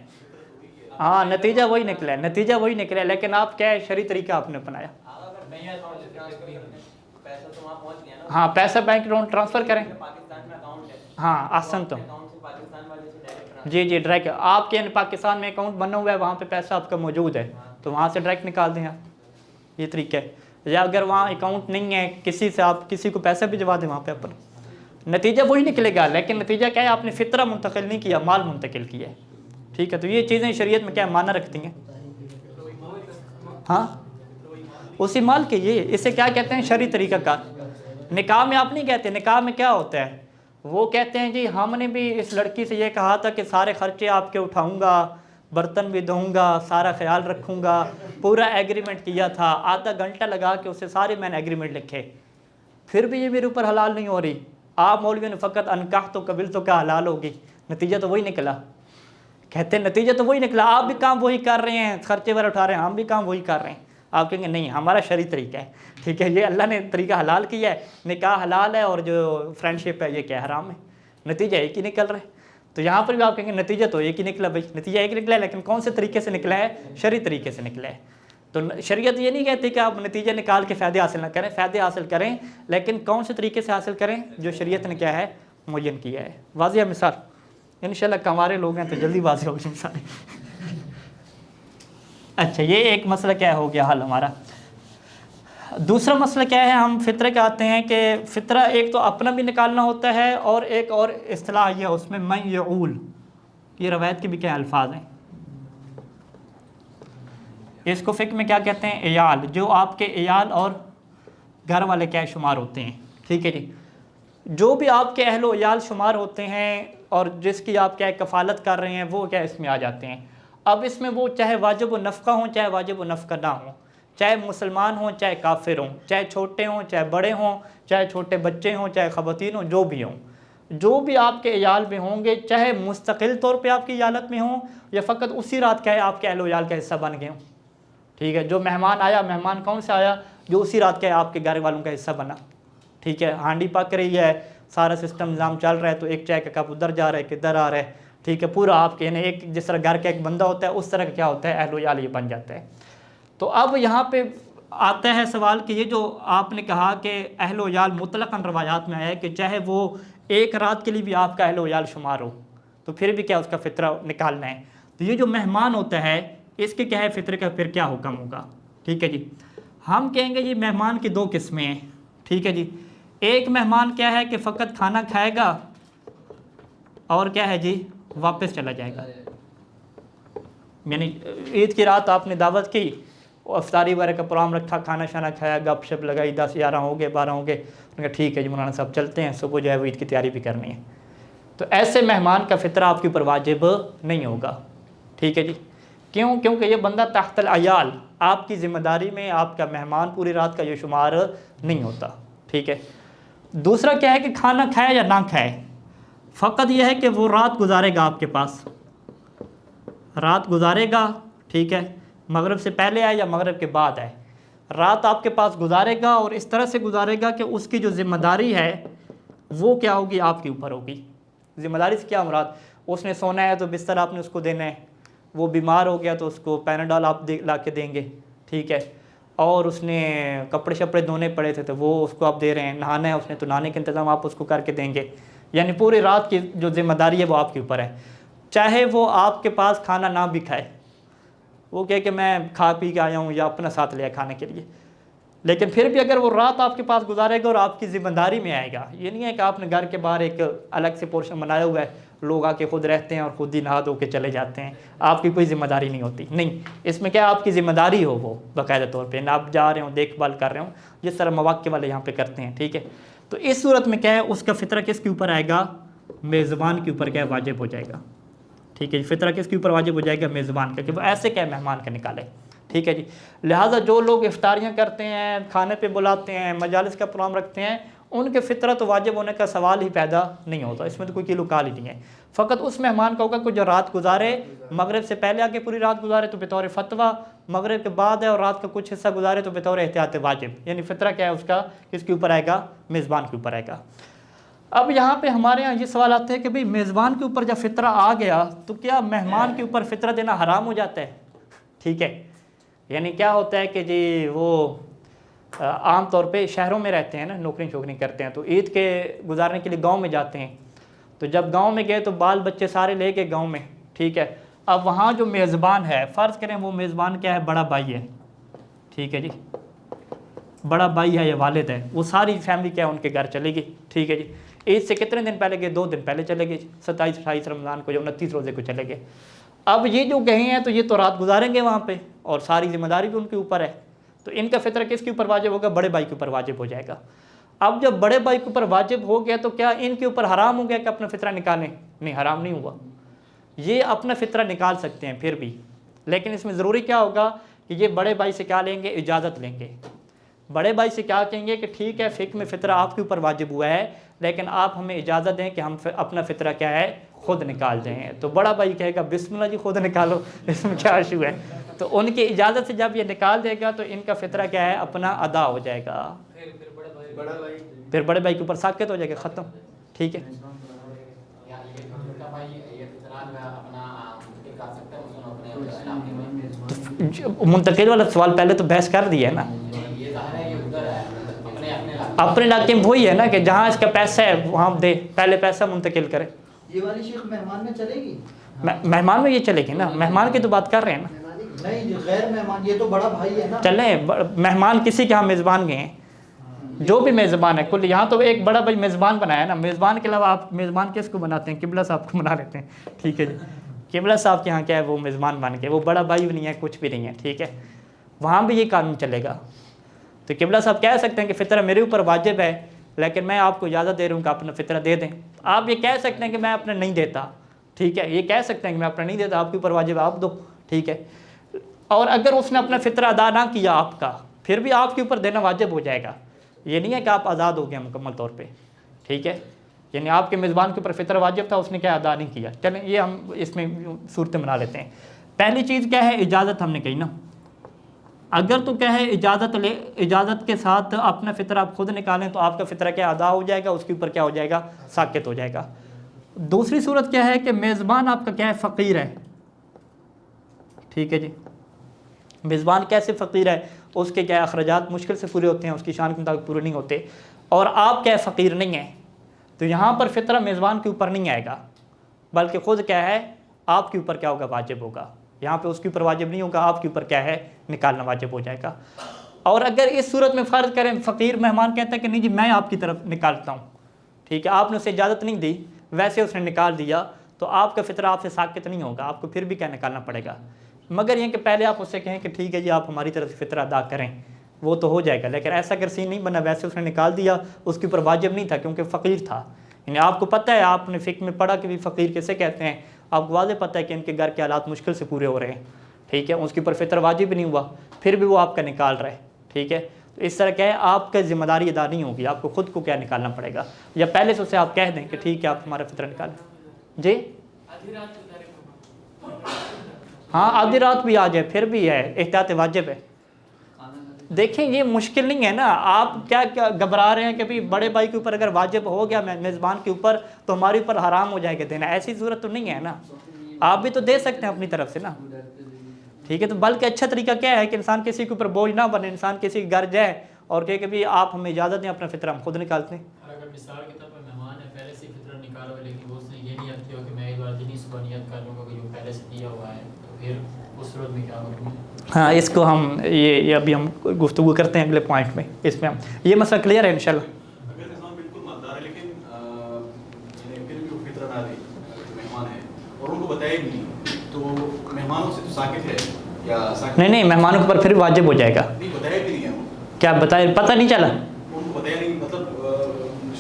ہاں نتیجہ وہی نکلا ہے، نتیجہ وہی نکلا ہے، لیکن آپ کیا ہے شرعی طریقہ آپ نے اپنایا. ہاں پیسہ بینک اکاؤنٹ ٹرانسفر کریں. ہاں احسن تو جی ڈائریکٹ آپ کے پاکستان میں اکاؤنٹ بنا ہوا ہے وہاں پہ پیسہ آپ کا موجود ہے تو وہاں سے ڈائریکٹ نکال دیں آپ. یہ طریقہ ہے. یا اگر وہاں اکاؤنٹ نہیں ہے کسی سے آپ کسی کو پیسہ بھجوا دیں وہاں پہ اپنا، نتیجہ وہی نکلے گا لیکن نتیجہ کیا ہے؟ آپ نے فطرہ منتقل نہیں کیا، مال منتقل کیا ہے. ٹھیک ہے. تو یہ چیزیں شریعت میں کیا معنی رکھتی ہیں؟ ہاں اسی مال کے یہ اسے کیا کہتے ہیں؟ شرعی طریقہ کار. نکاح میں آپ نہیں کہتے. نکاح میں کیا ہوتا ہے؟ وہ کہتے ہیں جی ہم نے بھی اس لڑکی سے یہ کہا تھا کہ سارے خرچے آپ کے اٹھاؤں گا، برتن بھی دوں گا، سارا خیال رکھوں گا، پورا ایگریمنٹ کیا تھا، آدھا گھنٹہ لگا کے اسے سارے میں نے ایگریمنٹ لکھے، پھر بھی یہ میرے اوپر حلال نہیں ہو رہی. آپ مولوی نے فقط انکاح تو قبل تو کیا حلال ہوگی؟ نتیجہ تو وہی نکلا. کہتے ہیں نتیجہ تو وہی نکلا. آپ بھی کام وہی کر رہے ہیں، خرچے پر اٹھا رہے ہیں، ہم بھی کام وہی کر رہے ہیں. آپ کہیں گے نہیں ہمارا شرعی طریقہ ہے. ٹھیک ہے. یہ اللہ نے طریقہ حلال کیا ہے، نکاح حلال ہے اور جو فرینڈ شپ ہے یہ کیا حرام ہے. نتیجہ ایک ہی نکل رہا ہے. تو یہاں پر بھی آپ کہیں گے نتیجہ تو ایک ہی نکلا. بھائی نتیجہ ایک نکلا ہے لیکن کون سے طریقے سے نکلا ہے؟ شرعی طریقے سے نکلا ہے. تو شریعت یہ نہیں کہتی کہ آپ نتیجہ نکال کے فائدے حاصل نہ کریں، فائدے حاصل کریں لیکن کون سے طریقے سے حاصل کریں؟ جو شریعت نے کیا ہے معین کیا ہے. واضح ہے مثال؟ انشاءاللہ کمارے لوگ ہیں تو جلدی واضح ہوگی مثال. اچھا یہ ایک مسئلہ کیا ہو گیا حل ہمارا. دوسرا مسئلہ کیا ہے؟ ہم فطرے کا آتے ہیں کہ فطرہ ایک تو اپنا بھی نکالنا ہوتا ہے اور ایک اور اصطلاح یہ ہے اس میں من یعول، یہ روایت کے بھی کیا الفاظ ہیں. اس کو فقہ میں کیا کہتے ہیں؟ عیال، جو آپ کے عیال اور گھر والے کیا شمار ہوتے ہیں. ٹھیک ہے جی. جو بھی آپ کے اہل و عیال شمار ہوتے ہیں اور جس کی آپ کیا کفالت کر رہے ہیں وہ کیا اس میں آ جاتے ہیں. اب اس میں وہ چاہے واجب و نفقہ ہوں چاہے واجب و نفقہ نہ ہوں، چاہے مسلمان ہوں چاہے کافر ہوں، چاہے چھوٹے ہوں چاہے بڑے ہوں، چاہے چھوٹے بچے ہوں چاہے خواتین ہوں، جو بھی ہوں، جو بھی آپ کے عیال میں ہوں گے، چاہے مستقل طور پہ آپ کی عیالت میں ہوں یا فقط اسی رات کیا ہے آپ کے اہل و عیال کا حصہ بن گئے ہوں. ٹھیک ہے. جو مہمان آیا، مہمان کون سے آیا؟ جو اسی رات کیا ہے آپ کے گھر والوں کا حصہ بنا. ٹھیک ہے. ہانڈی پک رہی ہے، سارا سسٹم نظام چل رہا ہے تو ایک چائے کا کپ ادھر جا رہا ہے کدھر آ رہا ہے. ٹھیک ہے. پورا آپ کے ایک جس طرح گھر کا ایک بندہ ہوتا ہے اس طرح کا کیا ہوتا ہے اہل و عیال یہ بن جاتا ہے. تو اب یہاں پہ آتا ہے سوال کہ یہ جو آپ نے کہا کہ اہل و عیال مطلقاً روایات میں آیا ہے کہ چاہے وہ ایک رات کے لیے بھی آپ کا اہل و عیال شمار ہو تو پھر بھی کیا اس کا فطرہ نکالنا ہے. تو یہ جو مہمان ہوتا ہے اس کے کیا ہے فطرے کا پھر کیا حکم ہوگا؟ ٹھیک ہے جی. ہم کہیں گے یہ مہمان کی دو قسمیں ہیں. ٹھیک ہے جی. ایک مہمان کیا ہے کہ فقط کھانا کھائے گا اور کیا ہے جی واپس چلا جائے گا. یعنی عید کی رات آپ نے دعوت کی، افطاری وغیرہ کا پروگرام رکھا، کھانا شانا کھایا، گپ شپ لگائی، 10 11 ہو گئے 12 ہو گئے، انہوں نے کہا ٹھیک ہے جی مولانا صاحب چلتے ہیں، صبح جو ہے وہ عید کی تیاری بھی کرنی ہے. تو ایسے مہمان کا فطرہ آپ کے اوپر واجب نہیں ہوگا. ٹھیک ہے جی. کیوں؟ کیونکہ یہ بندہ تحت العیال، آپ کی ذمہ داری میں آپ کا مہمان پوری رات کا یہ شمار نہیں ہوتا. ٹھیک ہے. دوسرا کیا ہے کہ کھانا کھائے یا نہ کھائے، فقط یہ ہے کہ وہ رات گزارے گا آپ کے پاس، رات گزارے گا. ٹھیک ہے. مغرب سے پہلے آئے یا مغرب کے بعد آئے، رات آپ کے پاس گزارے گا اور اس طرح سے گزارے گا کہ اس کی جو ذمہ داری ہے وہ کیا ہوگی آپ کے اوپر ہوگی. ذمہ داری سے کیا مراد؟ اس نے سونا ہے تو بستر آپ نے اس کو دینا ہے، وہ بیمار ہو گیا تو اس کو پیناڈول آپ لا کے دیں گے. ٹھیک ہے. اور اس نے کپڑے شپڑے دھونے پڑے تھے تو وہ اس کو آپ دے رہے ہیں، نہانا ہے اس نے تو نہانے کے انتظام آپ اس کو کر کے دیں گے. یعنی پوری رات کی جو ذمہ داری ہے وہ آپ کے اوپر ہے. چاہے وہ آپ کے پاس کھانا نہ بھی کھائے، وہ کہے کہ میں کھا پی کے آیا ہوں یا اپنا ساتھ لیا کھانے کے لیے، لیکن پھر بھی اگر وہ رات آپ کے پاس گزارے گا اور آپ کی ذمہ داری میں آئے گا، یہ نہیں ہے کہ آپ نے گھر کے باہر ایک الگ سے پورشن بنایا ہوا ہے، لوگ آ کے خود رہتے ہیں اور خود ہی نہا دھو کے چلے جاتے ہیں، آپ کی کوئی ذمہ داری نہیں ہوتی. نہیں، اس میں کیا آپ کی ذمہ داری ہو وہ باقاعدہ طور پہ، نہ آپ جا رہے ہوں دیکھ بھال کر رہے ہوں جس طرح مواقع والے یہاں پہ کرتے ہیں. ٹھیک ہے. تو اس صورت میں کیا ہے اس کا فطرہ کس کے اوپر آئے گا؟ میزبان کے اوپر کیا واجب ہو جائے گا. ٹھیک ہے جی. فطرہ کس کے اوپر واجب ہو جائے گا؟ میزبان کا، کہ وہ ایسے کیا مہمان کا نکالے. ٹھیک ہے جی. لہٰذا جو لوگ افطاریاں کرتے ہیں، کھانے پہ بلاتے ہیں، مجالس کا پروگرام رکھتے ہیں، ان کے فطرہ تو واجب ہونے کا سوال ہی پیدا نہیں ہوتا. اس میں تو کوئی کیلو کال ہی نہیں ہے. فقط اس مہمان کا ہوگا کہ جو رات گزارے، مغرب سے پہلے آ کے پوری رات گزارے تو بطور فتویٰ، مغرب کے بعد ہے اور رات کا کچھ حصہ گزارے تو بطور احتیاط واجب. یعنی فطرہ کیا ہے اس کا کس کے اوپر آئے گا؟ میزبان کے اوپر آئے گا. اب یہاں پہ ہمارے یہاں یہ سوال آتے ہیں کہ بھئی میزبان کے اوپر جب فطرہ آ گیا تو کیا مہمان کے اوپر فطرہ دینا حرام ہو جاتا ہے؟ ٹھیک ہے. یعنی کیا ہوتا ہے کہ جی وہ عام طور پہ شہروں میں رہتے ہیں نا، نوکری شوکری کرتے ہیں تو عید کے گزارنے کے لیے گاؤں میں جاتے ہیں، تو جب گاؤں میں گئے تو بال بچے سارے لے کے گاؤں میں. ٹھیک ہے. اب وہاں جو میزبان ہے، فرض کریں وہ میزبان کیا ہے؟ بڑا بھائی ہے. ٹھیک ہے جی. بڑا بھائی ہے یا والد ہے، وہ ساری فیملی کیا ہے ان کے گھر چلے گی. ٹھیک ہے جی. عید سے کتنے دن پہلے گئے؟ 2 دن پہلے چلے گئے، 27 28 رمضان کو یا 29 روزے کو چلے گئے. اب یہ جو گئے ہیں تو یہ تو رات گزاریں گے وہاں پہ اور ساری ذمہ داری بھی ان کے اوپر ہے، تو ان کا فطرہ کس کے اوپر واجب ہوگا؟ بڑے بھائی کے اوپر واجب ہو جائے گا. اب جب بڑے بھائی کے اوپر واجب ہو گیا تو کیا ان کے اوپر حرام ہو گیا کہ اپنا فطرہ نکالیں؟ نہیں، حرام نہیں ہوا. یہ اپنا فطرہ نکال سکتے ہیں پھر بھی، لیکن اس میں ضروری کیا ہوگا کہ یہ بڑے بھائی سے کیا لیں گے؟ اجازت لیں گے. بڑے بھائی سے کیا کہیں گے کہ ٹھیک ہے فقہ میں فطرہ آپ کے اوپر واجب ہوا ہے لیکن آپ ہمیں اجازت دیں کہ ہم اپنا فطرہ کیا ہے خود نکال دیں. تو بڑا بھائی کہے گا بسم اللہ جی خود نکالو، اس میں کیا ایشو ہے؟ تو ان کی اجازت سے جب یہ نکال دے گا تو ان کا فطرہ کیا ہے؟ اپنا ادا ہو جائے گا. پھر بڑے بھائی کے اوپر ساکت ہو جائے گا، ختم. ٹھیک ہے. منتقل والا سوال پہلے تو بحث کر دیا ہے نا. اپنے علاقے میں وہی ہے نا کہ جہاں اس کا پیسہ ہے وہاں دے، پہلے پیسہ منتقل کرے. یہ والی شیخ مہمان میں چلے گی؟ مہمان میں یہ چلے گی نا، مہمان کی تو بات کر رہے ہیں نا. نہیں غیر مہمان، یہ تو بڑا بھائی ہے نا. چلیں مہمان کسی کے ہاں میزبان گئے ہیں، جو بھی میزبان ہے کل، یہاں تو ایک بڑا بھائی میزبان بنایا نا. میزبان کے علاوہ آپ میزبان کس کو بناتے ہیں؟ قبلہ صاحب کو بنا لیتے ہیں. ٹھیک ہے جی. قبلہ صاحب کے یہاں کیا ہے؟ وہ میزبان بن کے، وہ بڑا بھائی بھی نہیں ہے کچھ بھی نہیں ہے. ٹھیک ہے. وہاں بھی یہ قانون چلے گا. تو قبلہ صاحب کہہ سکتے ہیں کہ فطرہ میرے اوپر واجب ہے لیکن میں آپ کو اجازت دے رہا ہوں کہ اپنا فطرہ دے دیں. آپ یہ کہہ سکتے ہیں کہ میں اپنا نہیں دیتا. ٹھیک ہے. یہ کہہ سکتے ہیں کہ میں اپنا نہیں دیتا، آپ کے اوپر واجب ہے آپ دو. ٹھیک ہے. اور اگر اس نے اپنا فطرہ ادا نہ کیا آپ کا، پھر بھی آپ کے اوپر دینا واجب ہو جائے گا. یہ نہیں ہے کہ آپ آزاد ہو گئے مکمل طور پہ. ٹھیک ہے. یعنی آپ کے میزبان کے اوپر فطرہ واجب تھا، اس نے کیا ادا نہیں کیا. چلیں یہ ہم اس میں صورتیں بنا لیتے ہیں. پہلی چیز کیا ہے؟ اجازت. ہم نے کہی نا، اگر تو کیا ہے اجازت کے ساتھ اپنا فطرہ آپ خود نکالیں تو آپ کا فطرہ کیا ادا ہو جائے گا، اس کے اوپر کیا ہو جائے گا؟ ساکت ہو جائے گا. دوسری صورت کیا ہے کہ میزبان آپ کا کیا ہے؟ فقیر ہے. ٹھیک ہے جی. میزبان کیسے فقیر ہے؟ اس کے کیا اخراجات مشکل سے پورے ہوتے ہیں، اس کی شان کے مطابق پورے نہیں ہوتے، اور آپ کیا فقیر نہیں ہیں، تو یہاں پر فطرہ میزبان کے اوپر نہیں آئے گا، بلکہ خود کیا ہے آپ کے اوپر کیا ہوگا، واجب ہوگا۔ یہاں پہ اس کے اوپر واجب نہیں ہوگا، آپ کے اوپر کیا ہے نکالنا واجب ہو جائے گا۔ اور اگر اس صورت میں فرض کریں فقیر مہمان کہتا ہے کہ نہیں جی میں آپ کی طرف نکالتا ہوں، ٹھیک ہے، آپ نے اسے اجازت نہیں دی، ویسے اس نے نکال دیا، تو آپ کا فطرہ آپ سے ساقط نہیں ہوگا، آپ کو پھر بھی کیا نکالنا پڑے گا، مگر یہ کہ پہلے آپ اس سے کہیں کہ ٹھیک ہے جی آپ ہماری طرف سے فطرہ ادا کریں، وہ تو ہو جائے گا۔ لیکن ایسا اگر سین نہیں بنا، ویسے اس نے نکال دیا، اس کے اوپر واجب نہیں تھا کیونکہ فقیر تھا، یعنی آپ کو پتہ ہے، آپ نے فقہ میں پڑھا کہ بھی فقیر کیسے کہتے ہیں، آپ کو واضح پتہ ہے کہ ان کے گھر کے حالات مشکل سے پورے ہو رہے ہیں، ٹھیک ہے، اس کے اوپر فطر واجب نہیں ہوا، پھر بھی وہ آپ کا نکال رہے، ٹھیک ہے، تو اس طرح کیا ہے آپ کا ذمہ داری ادا نہیں ہوگی، آپ کو خود کو کیا نکالنا پڑے گا، یا پہلے سے اسے آپ کہہ دیں کہ ٹھیک ہے آپ ہمارا فطرہ نکالیں۔ جی ہاں آدھی رات بھی آ جائے پھر بھی ہے، احتیاط واجب ہے۔ دیکھیں یہ مشکل نہیں ہے نا، آپ کیا گھبرا رہے ہیں کہ بھی بڑے بھائی کے اوپر اگر واجب ہو گیا میزبان کے اوپر تو ہمارے اوپر حرام ہو جائے گا دینا، ایسی صورت تو نہیں ہے نا، آپ بھی تو دے سکتے ہیں اپنی طرف سے نا، ٹھیک ہے، تو بلکہ اچھا طریقہ کیا ہے کہ انسان کسی کے اوپر بوجھ نہ بنے، انسان کسی کے گھر جائے اور کہے کہ بھی آپ ہمیں اجازت دیں اپنا فطرہ ہم خود نکالتے ہیں۔ اگر مثال کے طور پر مہمان ہے پہلے سے فطرہ نکالا ہوا لیکن وہ اس نے یہ نیت کی ہو کہ میں ایک بار دینی صبح نیت کر لوں گا کہ جو پہلے سے دیا ہوا ہے، تو پھر اس صورت میں کیا حکم ہے؟ ہاں اس کو ہم یہ ابھی ہم گفتگو کرتے ہیں اگلے پوائنٹ میں، اس میں ہم یہ مسئلہ کلیئر ہے انشاءاللہ۔ اگر انسان بالکل مالدار ہے لیکن پھر بھی وہ فطرہ نہ دے، مہمان ہے اور ان کو بتایا بھی نہیں، تو مہمانوں سے تو ساکت ہے یا ساکت نہیں مہمانوں کے اوپر پھر واجب ہو جائے گا۔ نہیں بتایا بھی نہیں ہے، کیا بتائے پتہ نہیں چلا؟ ان کو بتایا نہیں، مطلب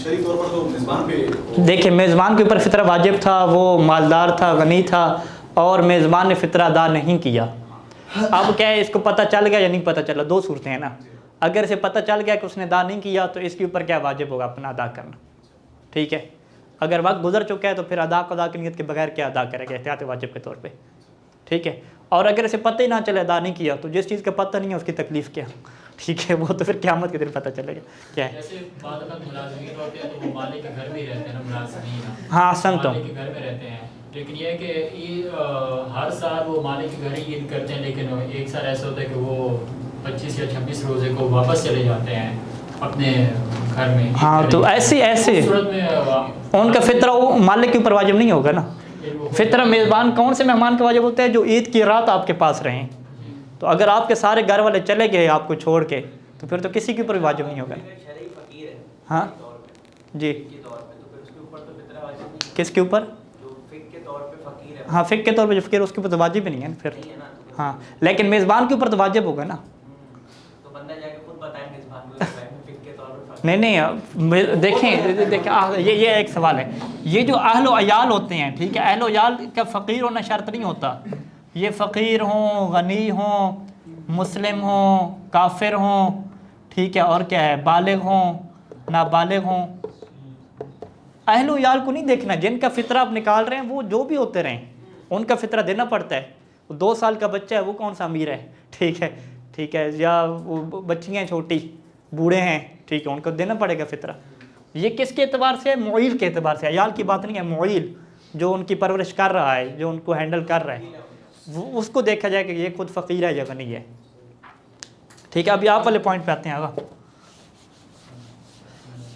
شرعی طور پر تو میزبان پہ دیکھیں میزبان کے اوپر فطرہ واجب تھا، وہ مالدار تھا، غنی تھا، اور میزبان نے فطرہ ادا نہیں کیا، اب کیا ہے اس کو پتہ چل گیا یا نہیں پتہ چلا، دو صورتیں ہیں نا، اگر اسے پتہ چل گیا کہ اس نے ادا نہیں کیا تو اس کے اوپر کیا واجب ہوگا اپنا ادا کرنا، ٹھیک ہے، اگر وقت گزر چکا ہے تو پھر ادا کی نیت کے بغیر کیا ادا کرے گا احتیاط واجب کے طور پہ، ٹھیک ہے، اور اگر اسے پتہ ہی نہ چلے ادا نہیں کیا تو جس چیز کا پتہ نہیں ہے اس کی تکلیف کیا، ٹھیک ہے، وہ تو پھر قیامت کے دن پتہ چلے گا کیا ہے۔ جیسے بعض اوقات ملازمین ہوتے ہیں تو وہ مالک کے گھر میں ہی رہتے ہیں نا، ملازمین ہاں احسن تو مالک کے گھر میں رہتے ہیں، لیکن یہ ہے کہ ہر سال وہ مالک کے گھر ہی عید کرتے ہیں، لیکن ایک سال ایسا ہوتا ہے کہ وہ 25 یا 26 روزے کو واپس چلے جاتے ہیں اپنے گھر میں۔ ہاں تو ایسے صورت میں ان کا فطرہ وہ مالک کے اوپر واجب نہیں ہوگا نا، فطرہ میزبان کون سے مہمان کا واجب ہوتا ہے جو عید کی رات آپ کے پاس رہیں، تو اگر آپ کے سارے گھر والے چلے گئے آپ کو چھوڑ کے تو پھر تو کسی کے اوپر واجب نہیں ہوگا۔ شرعی فقیر ہے ہاں جی کے طور پہ، تو پھر اس کے اوپر تو فطرہ واجب نہیں ہے، کس کے اوپر؟ جو فقہ کے طور پہ فقیر ہے، ہاں فقہ کے طور پہ جو فقیر اس کے اوپر تو واجب ہی نہیں ہے نا پھر، نہیں ہے نا، تو ہاں لیکن میزبان کے اوپر تو واجب ہوگا نا۔ تو بندہ جا کے خود بتائیں میزبان کو فقہ کے طور پہ فقیر، نہیں دیکھیں یہ ایک سوال ہے، یہ جو اہل و عیال ہوتے ہیں، ٹھیک ہے، اہل و عیال کا فقیر ہونا شرط نہیں ہوتا، یہ فقیر ہوں، غنی ہوں، مسلم ہوں، کافر ہوں، ٹھیک ہے، اور کیا ہے، بالغ ہوں، نابالغ ہوں، اہل و عیال کو نہیں دیکھنا، جن کا فطرہ آپ نکال رہے ہیں وہ جو بھی ہوتے رہیں ان کا فطرہ دینا پڑتا ہے، 2 سال کا بچہ ہے وہ کون سا امیر ہے، ٹھیک ہے، یا وہ بچیاں ہیں چھوٹی، بوڑھے ہیں، ٹھیک ہے، ان کو دینا پڑے گا فطرہ۔ یہ کس کے اعتبار سے ہے؟ معیل کے اعتبار سے، عیال کی بات نہیں ہے، معیل جو ان کی پرورش کر رہا ہے، جو ان کو ہینڈل کر رہا ہے، وہ اس کو دیکھا جائے کہ یہ خود فقیر ہے یا غنی ہے، ٹھیک ہے۔ ابھی آپ والے پوائنٹ پہ آتے ہیں،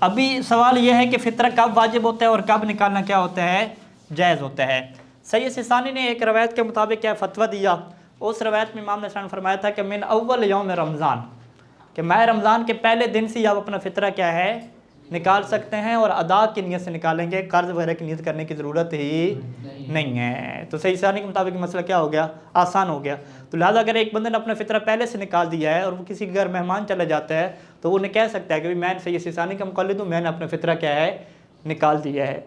ابھی سوال یہ ہے کہ فطرہ کب واجب ہوتا ہے اور کب نکالنا کیا ہوتا ہے، جائز ہوتا ہے۔ سید سیستانی نے ایک روایت کے مطابق کیا فتویٰ دیا، اس روایت میں امام نے فرمایا تھا کہ من اول یوم رمضان، کہ ماہ رمضان کے پہلے دن سے آپ اپنا فطرہ کیا ہے نکال سکتے ہیں، اور ادا کی نیت سے نکالیں گے، قرض وغیرہ کی نیت کرنے کی ضرورت ہی نہیں ہے۔ تو سید سیستانی کے مطابق مسئلہ کیا ہو گیا، آسان ہو گیا۔ تو لہٰذا اگر ایک بندے نے اپنا فطرہ پہلے سے نکال دیا ہے اور وہ کسی کے گھر مہمان چلا جاتا ہے تو وہ کہہ سکتا ہے کہ میں سید سیستانی کا مقلد ہوں، میں نے اپنا فطرہ کیا ہے نکال دیا ہے،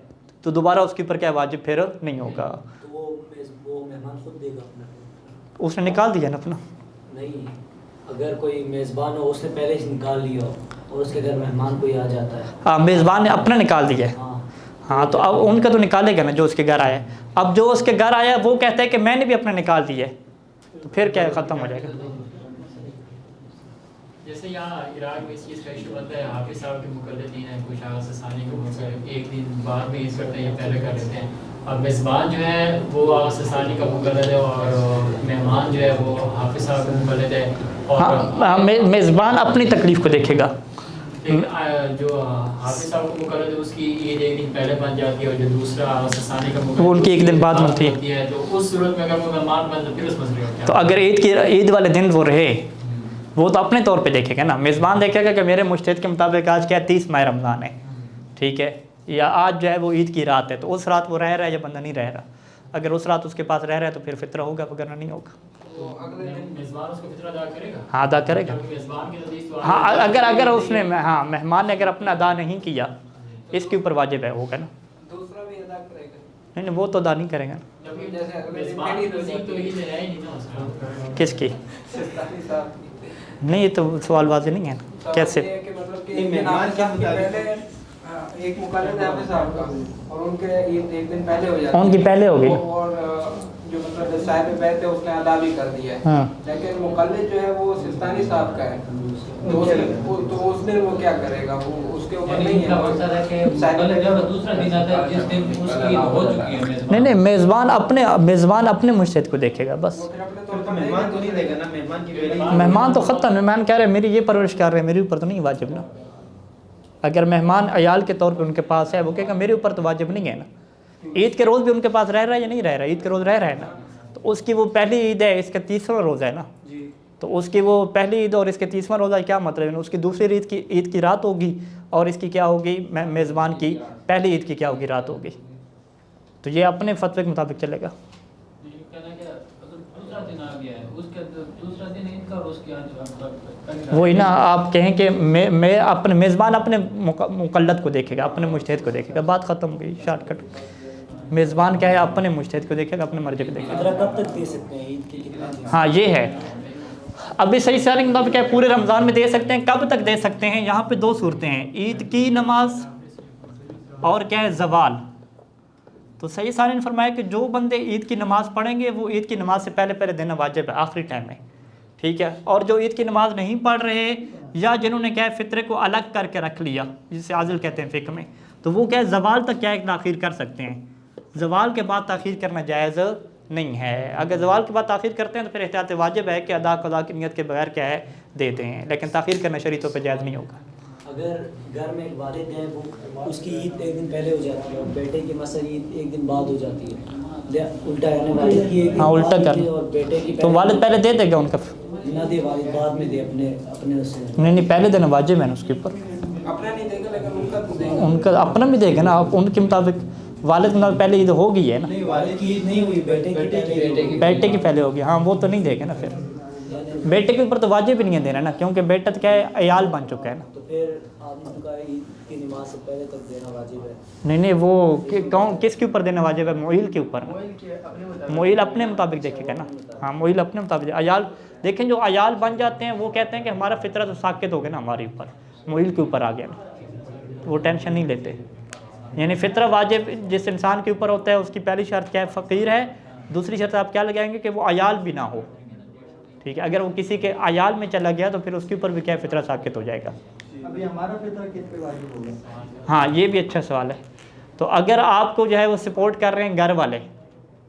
تو دوبارہ اس کے اوپر کیا واجب پھر نہیں ہوگا، تو وہ مہمان خود دے گا اپنا، اس نے نکال دیا نا اپنا۔ نہیں اگر کوئی میزبان ہو اس نے پہلے سے نکال لیا ہو اور اس کے گھر مہمان کوئی آ جاتا ہے، ہاں میزبان نے اپنا نکال دیا ہے، ہاں تو اب ان کا تو نکالے گا نا جو اس کے گھر آیا ہے۔ اب جو اس کے گھر آیا وہ کہتا ہے کہ میں نے بھی اپنا نکال دیا ہے، تو پھر کیا ختم ہو جائے گا۔ جیسے یہاں عراق میں اس چیز کا ایشو ہوتا ہے، حافظ صاحب کے مقلدین ہیں، کچھ آغاز ثانی کو ایک دن بعد میں عید کرتے ہیں یا پہلے کر لیتے ہیں، اب میزبان جو ہے وہ آغاز ثانی کا مقلد ہے اور مہمان جو ہے وہ حافظ صاحب کا مقلد ہے. ہاں میزبان اپنی تکلیف کو دیکھے گا. لیکن جو حافظ صاحب کو مقلد ہے اس کی عید ایک دن پہلے بن جاتی ہے اور جو دوسرا آغاز ثانی کا مقلد وہ ان کی ایک دن بعد بنتی ہے. تو اس صورت میں اگر وہ مہمان بن تو پھر اس مسئلے کا کیا؟ تو اگر عید والے دن وہ رہے وہ تو اپنے طور پہ دیکھے گا نا. میزبان دیکھے گا کہ میرے مجتہد کے مطابق آج کیا 30 ماہ رمضان ہے, ٹھیک ہے, یا آج جو ہے وہ عید کی رات ہے, تو اس رات وہ رہ رہا ہے یا بندہ نہیں رہ رہا. اگر اس رات اس کے پاس رہ رہا ہے تو پھر فطرہ ہوگا, وغیرہ نہیں ہوگا. میزبان اس کو فطرہ ادا کرے گا؟ ہاں ادا کرے گا. میزبان کی حدیث تو ہاں اگر اس نے مہمان نے اگر اپنا ادا نہیں کیا اس کے اوپر واجب ہے, ہوگا نا. دوسرا بھی ادا کرے گا. نہیں وہ تو ادا نہیں کرے گا. جیسے اگلے دن میزبان کی نزدیک تو عید ہے ہی نہیں نا اس کا. کس کی؟ سستانی صاحب کی. نہیں, یہ تو سوال واضح نہیں ہے. کیسے؟ یہ ہے کہ مطلب کہ مہمان صاحب کے پہلے ایک مقلد ہے حافظ صاحب کا اور ان کے عید ایک دن پہلے ہو جاتی ہے. ان کی پہلے ہو گئی. اور جو مطلب صاحب بیت ہے اس نے ادا بھی کر دیا ہے. لیکن مقلد جو ہے وہ سستانی صاحب کا ہے, تو اس دن وہ کیا کرے گا؟ وہ اس کے اوپر نہیں ہے. نہیں, میزبان اپنے مجتہد کو دیکھے گا بس. مہمان تو نہیں دے گا نا, مہمان کی پہلی مہمان تو ختم. مہمان کہہ رہے ہیں میری یہ پرورش کر رہے ہیں, میرے اوپر تو نہیں واجب نا. اگر مہمان عیال کے طور پہ ان کے پاس ہے وہ کہے گا میرے اوپر تو واجب نہیں ہے نا. عید کے روز بھی ان کے پاس رہ رہا ہے یا نہیں رہ رہا ہے؟ عید کے روز رہ رہا ہے نا. تو اس کی وہ پہلی عید ہے, اس کا 30واں روزہ ہے نا. تو اس کی وہ پہلی عید اور اس کے 30واں روزہ کیا مطلب ہے؟ اس کی دوسری عید کی رات ہوگی اور اس کی کیا ہوگی؟ میزبان کی پہلی عید کی کیا ہوگی؟ رات ہوگی. تو یہ اپنے فتوے کے مطابق چلے گا. وہی نا, آپ کہیں کہ میں اپنے میزبان اپنے مقلد کو دیکھے گا, اپنے مجتہد کو دیکھے گا, بات ختم ہو گئی, شارٹ کٹ. میزبان کیا ہے؟ اپنے مجتہد کو دیکھے گا, اپنے مرضی کو دیکھے گا. کب تک دے سکتے ہیں عید کی کتنا؟ ہاں یہ ہے. ابھی صحیح سارے کے مطابق کیا پورے رمضان میں دے سکتے ہیں. کب تک دے سکتے ہیں؟ یہاں پہ 2 صورتیں ہیں, عید کی نماز اور کیا ہے؟ زوال. تو صحیح سارے نے فرمایا کہ جو بندے عید کی نماز پڑھیں گے وہ عید کی نماز سے پہلے دینا واجب ہے, آخری ٹائم میں, ٹھیک ہے. اور جو عید کی نماز نہیں پڑھ رہے یا جنہوں نے کیا ہے فطرے کو الگ کر کے رکھ لیا, جسے عازل کہتے ہیں فقہ میں, تو وہ کیا ہے زوال تک کیا ہے تاخیر کر سکتے ہیں. زوال کے بعد تاخیر کرنا جائز نہیں ہے. اگر زوال کے بعد تاخیر کرتے ہیں تو پھر احتیاط واجب ہے کہ ادا قضا کی نیت کے بغیر کیا ہے دیتے ہیں, لیکن تاخیر کرنا شرعی طور پہ جائز نہیں ہوگا. اگر گھر میں ایک والد ہیں وہ اس کی عید ایک دن پہلے ہو جاتی ہے اور بیٹے کی مثلا عید ایک دن بعد ہو جاتی ہے, الٹا یعنی والد کی ایک دن الٹا بعد کر ہوتی ہے اور بیٹے کی تو والد پہلے دے دے گا ان کا, نہ دے والد بعد میں دے اپنے اس سے. نہیں پہلے دینا واجب ہے نا اس کے اوپر. اپنا نہیں دے گا لیکن ان کا تو دے گا. ان کا اپنا بھی دے گا نا, ان کے مطابق والد کے مطابق پہلے عید ہو گئی ہے نا. نہیں والد کی عید نہیں ہوئی, بیٹے کی پہلے ہوگی. ہاں وہ تو نہیں دے گا نا. پھر بیٹے کے اوپر تو واجب ہی نہیں ہے دینا نا, کیونکہ بیٹا تو کیا ہے عیال بن چکا ہے نا. تو پھر آپ کا عید کی نماز سے پہلے تک دینا واجب ہے. نہیں وہ کس کے اوپر دینا واجب ہے؟ معیل کے اوپر. معیل اپنے مطابق دیکھے گا نا. ہاں معیل اپنے مطابق. عیال دیکھیں جو عیال بن جاتے ہیں وہ کہتے ہیں کہ ہمارا فطرہ تو ساکت ہو گیا نا ہمارے اوپر, معیل کے اوپر آ گیا نا, وہ ٹینشن نہیں لیتے. یعنی فطرہ واجب جس انسان کے اوپر ہوتا ہے اس کی پہلی شرط کیا ہے؟ فقیر ہے. دوسری شرط آپ کیا لگائیں گے؟ کہ وہ عیال بھی نہ ہو, ٹھیک ہے. اگر وہ کسی کے عیال میں چلا گیا تو پھر اس کے اوپر بھی کیا ہے فطرہ ساکت ہو جائے گا. ابھی ہمارا فطرہ کس پہ واجب ہوگا؟ ہاں یہ بھی اچھا سوال ہے. تو اگر آپ کو جو ہے وہ سپورٹ کر رہے ہیں گھر والے,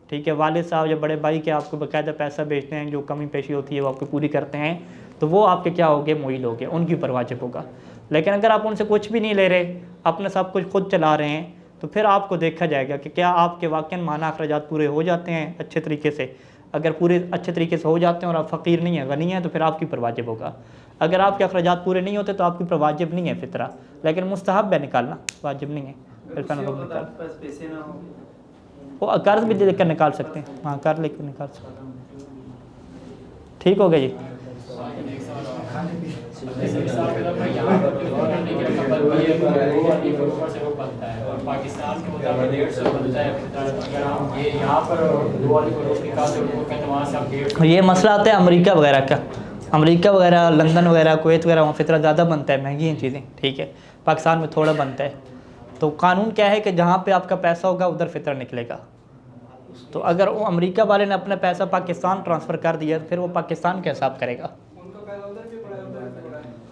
ٹھیک ہے, والد صاحب یا بڑے بھائی کے آپ کو باقاعدہ پیسہ بھیجتے ہیں, جو کمی پیشی ہوتی ہے وہ آپ کو پوری کرتے ہیں, تو وہ آپ کے کیا ہوگے؟ معیل ہوگے, ان کے اوپر واجب ہوگا. لیکن اگر آپ ان سے کچھ بھی نہیں لے رہے, اپنا سب کچھ خود چلا رہے ہیں, تو پھر آپ کو دیکھا جائے گا کہ کیا آپ کے واقعاً ماہانہ اخراجات پورے ہو جاتے ہیں اچھے طریقے سے. اگر پورے اچھے طریقے سے ہو جاتے ہیں اور آپ فقیر نہیں ہیں, غنی ہیں, تو پھر آپ کے اوپر واجب ہوگا. اگر آپ کے اخراجات پورے نہیں ہوتے تو آپ کے اوپر واجب نہیں ہے فطرہ, لیکن مستحب ہے نکالنا, واجب نہیں ہے. وہ قرض بھی لے کر نکال سکتے ہیں. ہاں قرض لے کر نکال سکتے ہیں. ٹھیک ہو گیا جی. پاکستان کے مطابق 150 بنتا ہے, یہاں پر یہ مسئلہ آتا ہے امریکہ وغیرہ کا. امریکہ وغیرہ, لندن وغیرہ, کویت وغیرہ, وہاں فطرہ زیادہ بنتا ہے, مہنگی ہیں چیزیں, ٹھیک ہے. پاکستان میں تھوڑا بنتا ہے. تو قانون کیا ہے کہ جہاں پہ آپ کا پیسہ ہوگا ادھر فطرہ نکلے گا. تو اگر وہ امریکہ والے نے اپنا پیسہ پاکستان ٹرانسفر کر دیا پھر وہ پاکستان کا حساب کرے گا.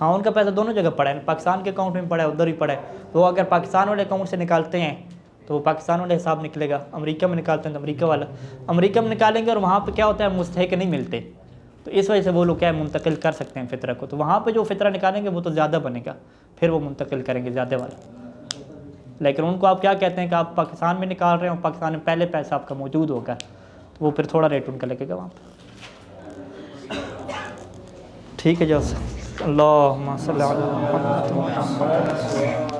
ہاں ان کا پیسہ دونوں جگہ پڑا ہے, پاکستان کے اکاؤنٹ میں پڑا ہے, ادھر ہی پڑا ہے. وہ اگر پاکستان والے اکاؤنٹ سے نکالتے ہیں تو وہ پاکستان والا حساب نکلے گا. امریکہ میں نکالتے ہیں تو امریکہ والا, امریکہ میں نکالیں گے اور وہاں پہ کیا ہوتا ہے مستحق نہیں ملتے, تو اس وجہ سے وہ لوگ کیا ہے منتقل کر سکتے ہیں فطرہ کو. تو وہاں پہ جو فطرہ نکالیں گے وہ تو زیادہ بنے گا, پھر وہ منتقل کریں گے زیادہ والا. لیکن ان کو آپ کیا کہتے ہیں کہ آپ پاکستان میں نکال رہے ہیں اور پاکستان میں پہلے پیسہ آپ کا موجود ہوگا, تو وہ پھر تھوڑا ریٹ ان کا لگے گا وہاں پہ. ٹھیک ہے جو اللہم صلی علی محمد.